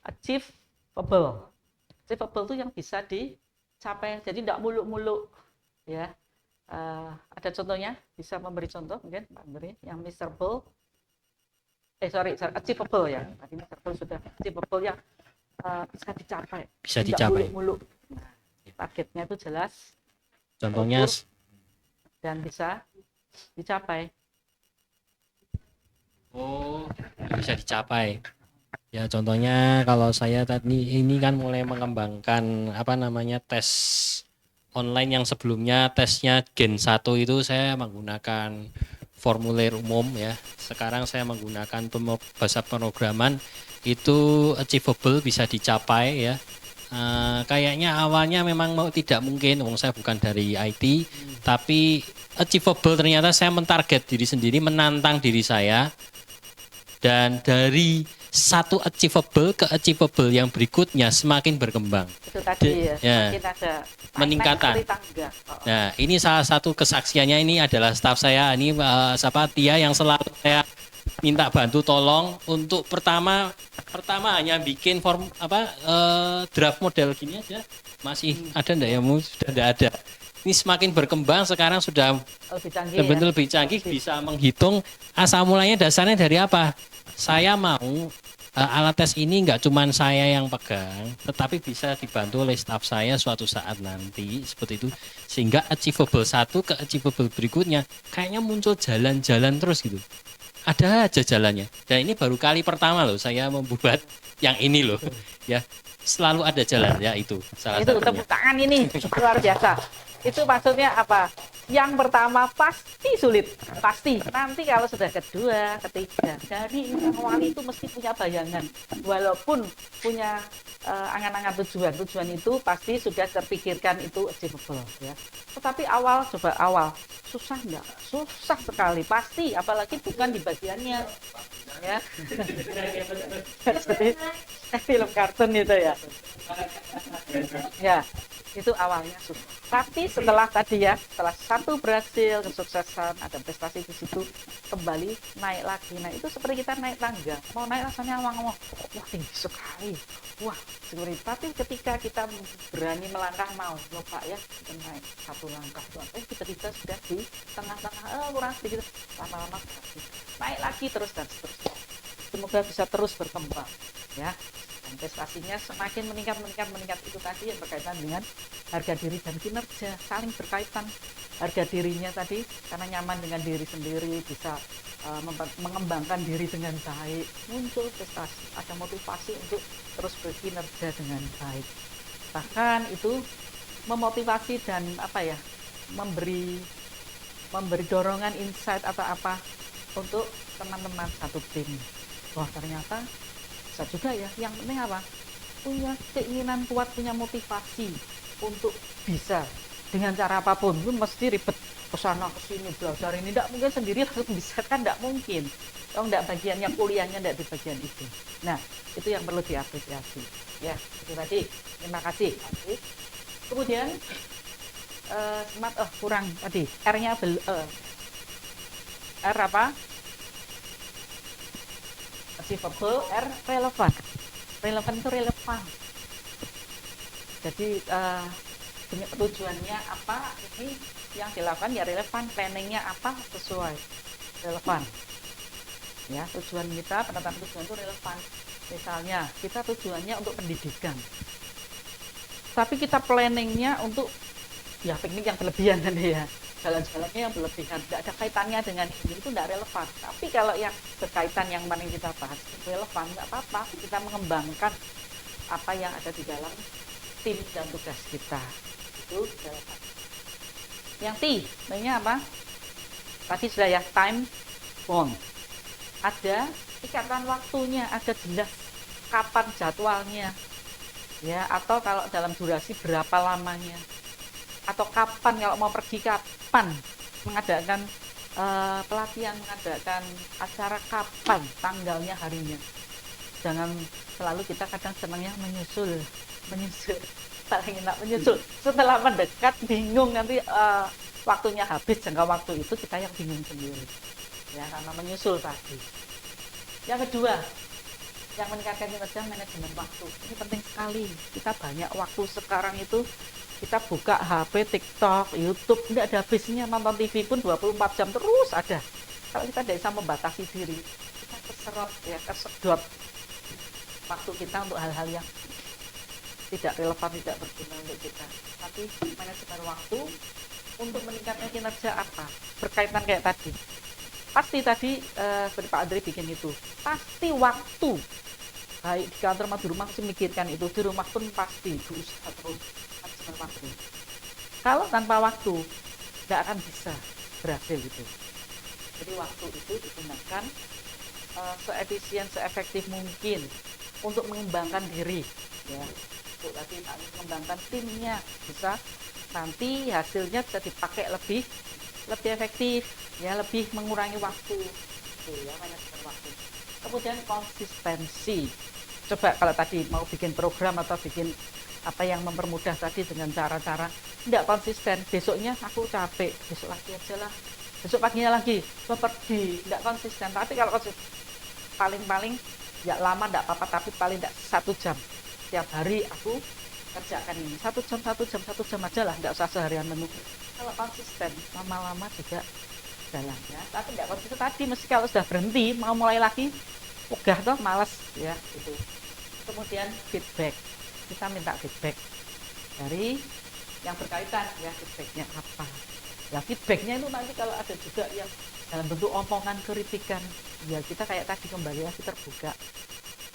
achievable. Achievable itu yang bisa dicapai. Jadi tidak muluk-muluk. Ya. Ada contohnya? Bisa memberi contoh mungkin Pak Andri yang measurable. Achievable ya. Tadi measurable sudah, achievable yang bisa dicapai. Bisa tidak dicapai. Muluk-muluk. Nah, targetnya itu jelas. Contohnya terukur, dan bisa dicapai. Oh, bisa dicapai. Ya contohnya kalau saya tadi ini kan mulai mengembangkan apa namanya tes online yang sebelumnya tesnya Gen 1 itu saya menggunakan formulir umum ya. Sekarang saya menggunakan bahasa pemrograman itu achievable, bisa dicapai ya. Kayaknya awalnya memang tidak mungkin, saya bukan dari IT, tapi achievable ternyata saya mentarget diri sendiri, menantang diri saya, dan dari satu achievable ke achievable yang berikutnya semakin berkembang. Itu tadi ya. Semakin ada peningkatan. Nah, ini salah satu kesaksiannya ini adalah staf saya ini Tia yang selalu saya minta bantu tolong untuk pertama hanya bikin form draft model gini aja. Masih ada enggak ya? Sudah enggak ada. Ini semakin berkembang, sekarang sudah lebih canggih, bisa menghitung asal mulanya dasarnya dari apa. Saya mau alat tes ini nggak cuma saya yang pegang, tetapi bisa dibantu oleh staf saya suatu saat nanti seperti itu, sehingga achievable satu ke achievable berikutnya kayaknya muncul jalan-jalan terus gitu. ada aja jalannya. Dan ini baru kali pertama loh saya membuat yang ini loh. Ya, selalu ada jalan ya itu salah Itu satunya. tepuk tangan ini luar biasa. Itu maksudnya apa? Yang pertama pasti sulit, pasti. Nanti kalau sudah kedua, ketiga, dari yang awal itu mesti punya bayangan. Walaupun punya angan-angan tujuan itu pasti sudah terpikirkan itu achievable ya. Tetapi coba awal susah enggak? Susah sekali pasti, apalagi bukan di bagiannya ya. Jadi film kartun itu ya. Ya, itu awalnya susah. Tapi setelah tadi ya, setelah satu berhasil, kesuksesan, ada prestasi di situ, kembali naik lagi. Nah itu seperti kita naik tangga. Mau naik rasanya wah tinggi sekali. Wah, seperti itu. Tapi ketika kita berani melangkah mau, loh Pak ya, kita naik satu langkah. Tiba-tiba sudah di tengah-tengah, kurang sedikit, lama-lama naik lagi terus dan seterusnya. Semoga bisa terus berkembang ya. Dan prestasinya semakin meningkat itu tadi yang berkaitan dengan harga diri dan kinerja, saling berkaitan. Harga dirinya tadi karena nyaman dengan diri sendiri, bisa mengembangkan diri dengan baik, muncul prestasi, ada motivasi untuk terus berkinerja dengan baik. Bahkan itu memotivasi dan memberi dorongan, insight atau apa untuk teman-teman satu tim. Wah ternyata bisa juga ya, yang penting apa? Punya keinginan kuat, punya motivasi untuk bisa dengan cara apapun. Itu mesti ribet kesana kesini belajar ini, tidak mungkin sendiri langsung bisa, kan tidak mungkin. Kalau tidak bagiannya kuliahnya tidak di bagian itu. Nah itu yang perlu diapresiasi ya. Itu tadi, terima kasih. Kemudian kurang tadi R-nya R apa? Achievable, R relevan. Relevan itu relevan. Jadi tujuannya apa, ini yang dilakukan ya relevan, planningnya apa sesuai, relevan. Ya, tujuan kita, penetapan tujuan itu relevan. Misalnya kita tujuannya untuk pendidikan, tapi kita planningnya untuk ya piknik yang berlebihan kan ya, jalan-jalannya yang berlebihan, tidak ada kaitannya dengan ini, itu tidak relevan. Tapi kalau yang berkaitan yang mana yang kita bahas relevan, nggak apa-apa, kita mengembangkan apa yang ada di dalam tim dan tugas kita, itu relevan. Yang T-nya apa? Tadi sudah ya, time bound, ada ikatan waktunya, ada jelas kapan jadwalnya ya, atau kalau dalam durasi berapa lamanya, atau kapan kalau mau pergi, kapan mengadakan pelatihan, mengadakan acara, kapan tanggalnya, harinya. Jangan selalu kita kadang senangnya menyusul paling enak menyusul, setelah mendekat bingung, nanti waktunya habis, jangka waktu itu kita yang bingung sendiri ya, karena menyusul tadi. Yang kedua, yang meningkatkan kinerja, manajemen waktu. Ini penting sekali. Kita banyak waktu sekarang itu, kita buka HP, TikTok, YouTube, tidak ada habisnya. Nonton TV pun 24 jam terus ada. Kalau kita tidak bisa membatasi diri, kita kesedot waktu kita untuk hal-hal yang tidak relevan, tidak berguna untuk kita. Tapi manajemen waktu untuk meningkatkan kinerja apa? Berkaitan kayak tadi. Pasti tadi seperti Pak Andri bikin itu, pasti waktu, baik di kantor maupun di rumah mesti mikirkan itu, di rumah pun pasti berusaha terus manajemen waktu. Kalau tanpa waktu tidak akan bisa berhasil itu. Jadi waktu itu digunakan seefisien, seefektif mungkin untuk mengembangkan diri ya. Untuk tadi mengembangkan timnya, bisa nanti hasilnya bisa dipakai lebih efektif ya, lebih mengurangi waktu itu ya, manajemen waktu. Kemudian konsistensi. Coba kalau tadi mau bikin program atau bikin apa yang mempermudah tadi dengan cara-cara tidak konsisten, besoknya aku capek, besok lagi aja lah, besok paginya lagi mau pergi, tidak konsisten. Tapi kalau konsisten, paling ya lama tidak apa-apa, tapi paling tidak 1 jam setiap hari aku kerjakan ini, 1 jam aja lah, tidak usah seharian penuh. Kalau konsisten lama-lama juga jalan ya. Tapi tidak konsisten tadi, mesti kalau sudah berhenti mau mulai lagi ogah toh, malas ya itu. Kemudian feedback, kita minta feedback dari yang berkaitan ya, feedbacknya apa ya, feedbacknya itu nanti kalau ada juga yang dalam bentuk omongan, kritikan, ya kita kayak tadi kembali lagi terbuka.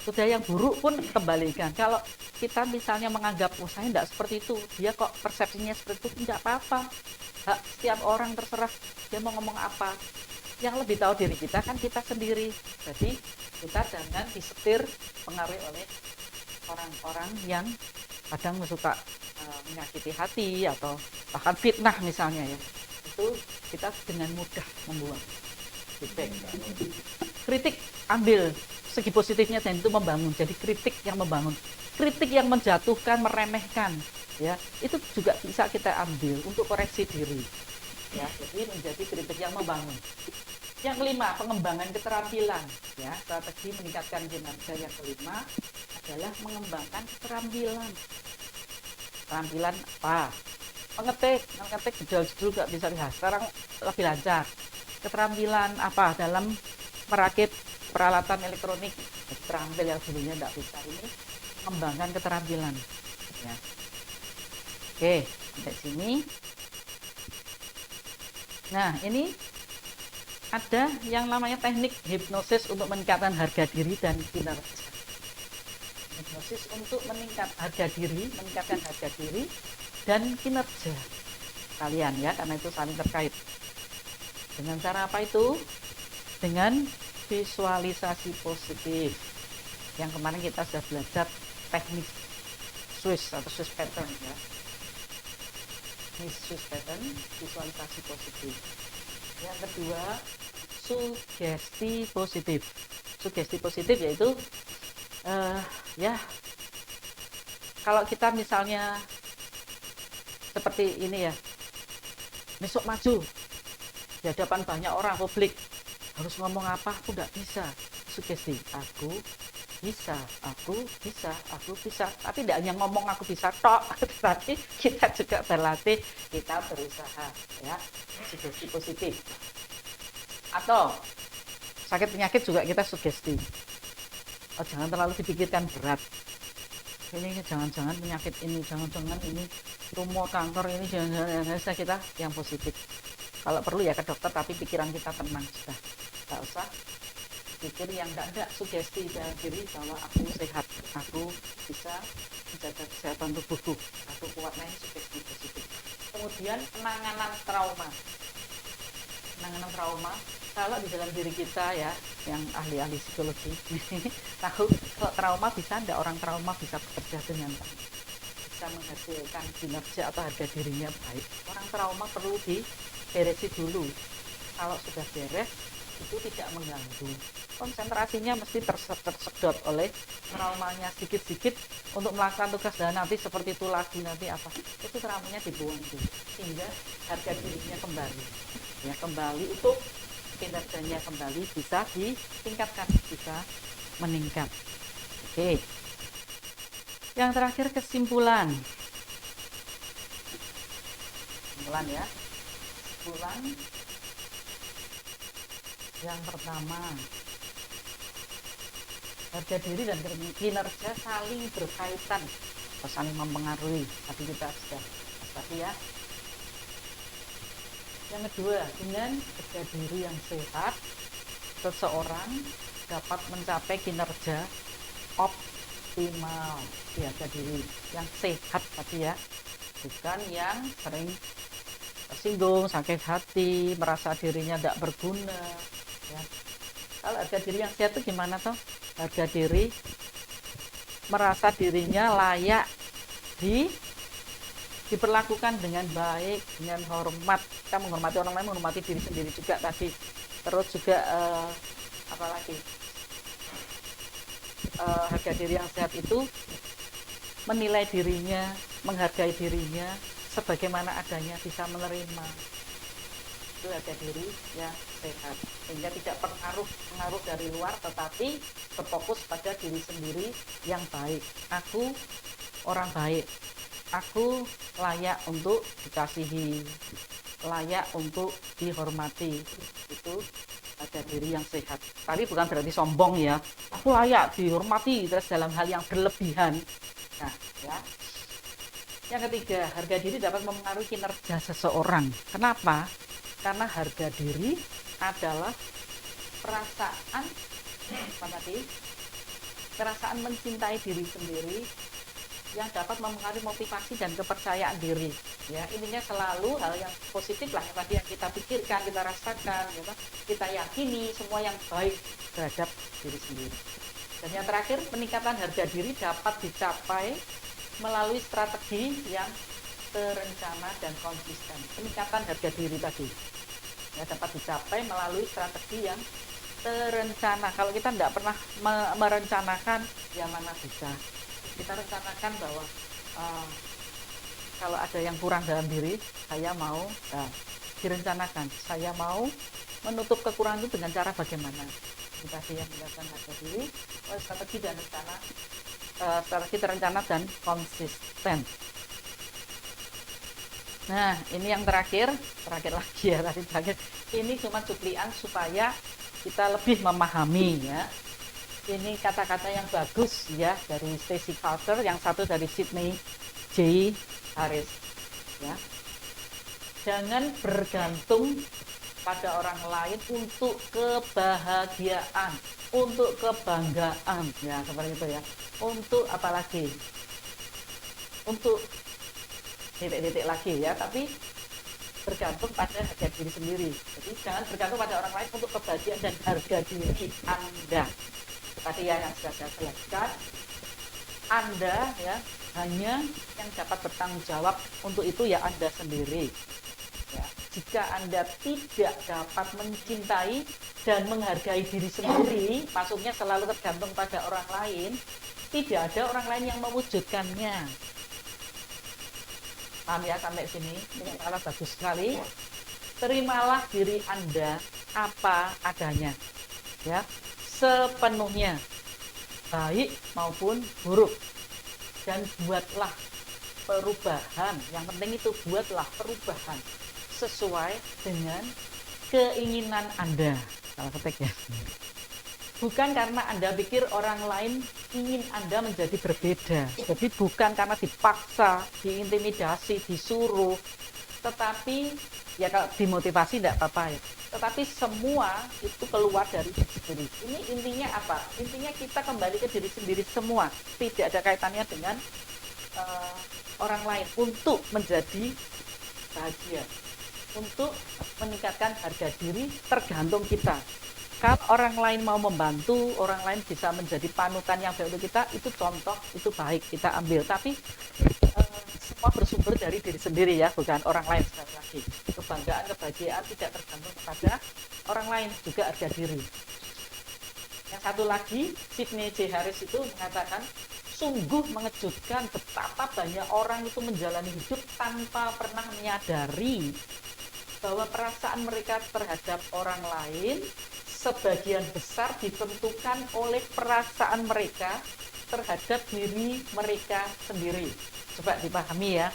Sudah yang buruk pun kembalikan. Kalau kita misalnya menganggap, oh saya tidak seperti itu, dia kok persepsinya seperti itu, tidak apa-apa. Hak setiap orang terserah dia mau ngomong apa. Yang lebih tahu diri kita kan kita sendiri. Jadi kita jangan disetir pengaruhi oleh orang-orang yang kadang suka menyakiti hati atau bahkan fitnah misalnya ya. Itu kita dengan mudah membuang feedback. Kritik ambil segi positifnya dan itu membangun. Jadi kritik yang membangun, kritik yang menjatuhkan, meremehkan, ya itu juga bisa kita ambil untuk koreksi diri. Ya, jadi menjadi kritik yang membangun. Yang kelima, pengembangan keterampilan. Ya, strategi meningkatkan kinerja yang kelima adalah mengembangkan keterampilan. Keterampilan apa? Mengetik jedul-jedul nggak bisa lihat. Sekarang lebih lancar. Keterampilan apa dalam merakit peralatan elektronik, terampil yang dulunya tidak bisa, ini mengembangkan keterampilan. Ya. Oke, sampai sini. Nah, ini ada yang namanya teknik hipnosis untuk meningkatkan harga diri dan kinerja. Hipnosis untuk meningkatkan harga diri dan kinerja kalian ya, karena itu saling terkait. Dengan cara apa itu? Dengan visualisasi positif. Yang kemarin kita sudah belajar teknik Swiss atau Swiss pattern ya. Ini Swiss pattern, visualisasi positif. Yang kedua, sugesti positif. Sugesti positif yaitu ya kalau kita misalnya seperti ini ya, besok maju di hadapan banyak orang publik, harus ngomong apa, aku tidak bisa. Sugesti, aku bisa. Tapi tidak hanya ngomong aku bisa tok, tapi kita juga berlatih, kita berusaha ya. Sugesti positif. Atau sakit penyakit juga kita sugesti. Oh, jangan terlalu dipikirkan berat. Ini jangan-jangan penyakit ini, jangan-jangan ini tumor, kanker ini, jangan-jangan kita yang positif. Kalau perlu ya ke dokter, tapi pikiran kita tenang sudah. Tidak usah pikir yang tidak, sugesti dalam diri bahwa aku sehat, aku bisa menjaga kesehatan tubuhku, aku kuat, lain sugesti positif. Kemudian penanganan trauma. Kalau di dalam diri kita ya, yang ahli-ahli psikologi tahu kalau trauma bisa tidak, orang trauma bisa bekerja dengan baik, bisa menghasilkan kinerja atau harga dirinya baik. Orang trauma perlu diberesi dulu. Kalau sudah beres, itu tidak mengganggu. Konsentrasinya mesti tersedot oleh traumanya sedikit-sedikit untuk melakukan tugas dan nanti seperti itu lagi, nanti apa. Itu traumanya dibuang dulu. Sehingga harga dirinya kembali. Ya, kembali untuk kinerjanya kembali bisa ditingkatkan, bisa meningkat. Oke. Yang terakhir kesimpulan ya. Kesimpulan yang pertama, harga diri dan kinerja saling berkaitan, saling mempengaruhi. Tadi kita sudah tadi ya. Yang kedua, dengan harga diri yang sehat, seseorang dapat mencapai kinerja optimal. Di harga diri yang sehat tadi ya, bukan yang sering tersinggung, sakit hati, merasa dirinya tidak berguna. Ya. Kalau harga diri yang sehat itu gimana toh? Harga diri merasa dirinya layak diperlakukan dengan baik, dengan hormat. Kita menghormati orang lain, menghormati diri sendiri juga tadi. Terus juga apalagi harga diri yang sehat itu menilai dirinya, menghargai dirinya sebagaimana adanya, bisa menerima. Itu harga diri yang sehat, sehingga tidak pengaruh dari luar, tetapi berfokus pada diri sendiri yang baik. Aku orang baik, aku layak untuk dikasihi, layak untuk dihormati. Itu harga diri yang sehat. Tapi bukan berarti sombong ya, aku layak dihormati terus dalam hal yang berlebihan. Nah ya. Yang ketiga, harga diri dapat mempengaruhi kinerja seseorang. Kenapa? Karena harga diri adalah perasaan apa tadi? Perasaan mencintai diri sendiri yang dapat mempengaruhi motivasi dan kepercayaan diri. Ya, intinya selalu hal yang positif lah yang tadi yang kita pikirkan, kita rasakan, gitu. Kita yakini semua yang baik terhadap diri sendiri. Dan yang terakhir, peningkatan harga diri dapat dicapai melalui strategi yang terencana dan konsisten. Peningkatan harga diri tadi ya dapat dicapai melalui strategi yang terencana. Kalau kita tidak pernah merencanakan, ya mana bisa. Kita rencanakan bahwa kalau ada yang kurang dalam diri, saya mau direncanakan. Saya mau menutup kekurangan itu dengan cara bagaimana? Kita yang meningkatkan harga diri, strategi dan rencana, strategi terencana dan konsisten. Nah, ini yang terakhir lagi ya tadi terakhir. Ini cuma cuplian supaya kita lebih memahami ya. Ini kata-kata yang bagus ya dari Stacy Carter, yang satu dari Sydney J. Harris. Ya, jangan bergantung pada orang lain untuk kebahagiaan, untuk kebanggaan, ya seperti itu ya. Untuk apalagi? Untuk titik-titik lagi ya, tapi bergantung pada harga diri sendiri. Jadi jangan bergantung pada orang lain untuk kebahagiaan dan harga diri Anda. Tadi ya yang sudah saya jelaskan, Anda ya hanya yang dapat bertanggung jawab untuk itu ya Anda sendiri. Ya, jika Anda tidak dapat mencintai dan menghargai diri sendiri, maksudnya selalu tergantung pada orang lain, tidak ada orang lain yang mewujudkannya. Paham ya sampai sini? Ini kata bagus sekali. Terimalah diri Anda apa adanya, ya, sepenuhnya, baik maupun buruk, dan buatlah perubahan. Yang penting itu buatlah perubahan sesuai dengan keinginan Anda. Kalau ketik ya. Bukan karena Anda pikir orang lain ingin Anda menjadi berbeda. Jadi bukan karena dipaksa, diintimidasi, disuruh. Tetapi, ya kalau dimotivasi tidak apa-apa ya. Tetapi semua itu keluar dari diri sendiri. Ini intinya apa? Intinya kita kembali ke diri sendiri semua. Tidak ada kaitannya dengan orang lain untuk menjadi bahagia. Untuk meningkatkan harga diri tergantung kita. Kalau orang lain mau membantu, orang lain bisa menjadi panutan yang baik untuk kita, itu contoh, itu baik, kita ambil. Tapi semua bersumber dari diri sendiri ya, bukan orang lain sekali lagi. Kebanggaan, kebahagiaan tidak tergantung kepada orang lain, juga harga diri. Yang satu lagi, Sydney J. Harris itu mengatakan, sungguh mengejutkan betapa banyak orang itu menjalani hidup tanpa pernah menyadari bahwa perasaan mereka terhadap orang lain sebagian besar ditentukan oleh perasaan mereka terhadap diri mereka sendiri. Coba dipahami ya.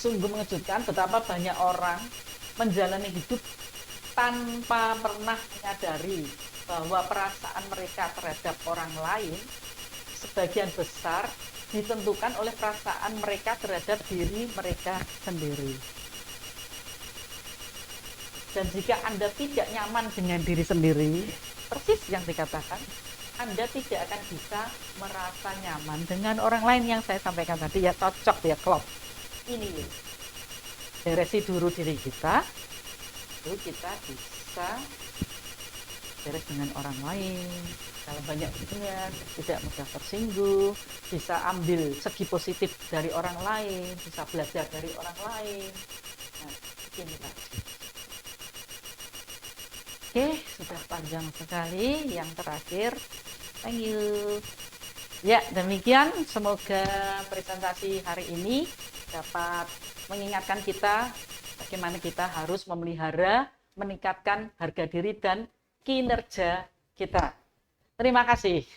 Sungguh mengejutkan betapa banyak orang menjalani hidup tanpa pernah menyadari bahwa perasaan mereka terhadap orang lain sebagian besar ditentukan oleh perasaan mereka terhadap diri mereka sendiri. Dan jika Anda tidak nyaman dengan diri sendiri, persis yang dikatakan, Anda tidak akan bisa merasa nyaman dengan orang lain yang saya sampaikan tadi, ya cocok, ya klop. Ini beresi dulu diri kita, lalu kita bisa beres dengan orang lain. Kalau banyak hubungan, tidak mudah tersinggung, bisa ambil segi positif dari orang lain, bisa belajar dari orang lain. Nah, ini tadi. Oke, sudah panjang sekali. Yang terakhir, thank you. Ya, demikian. Semoga presentasi hari ini dapat mengingatkan kita bagaimana kita harus memelihara, meningkatkan harga diri dan kinerja kita. Terima kasih.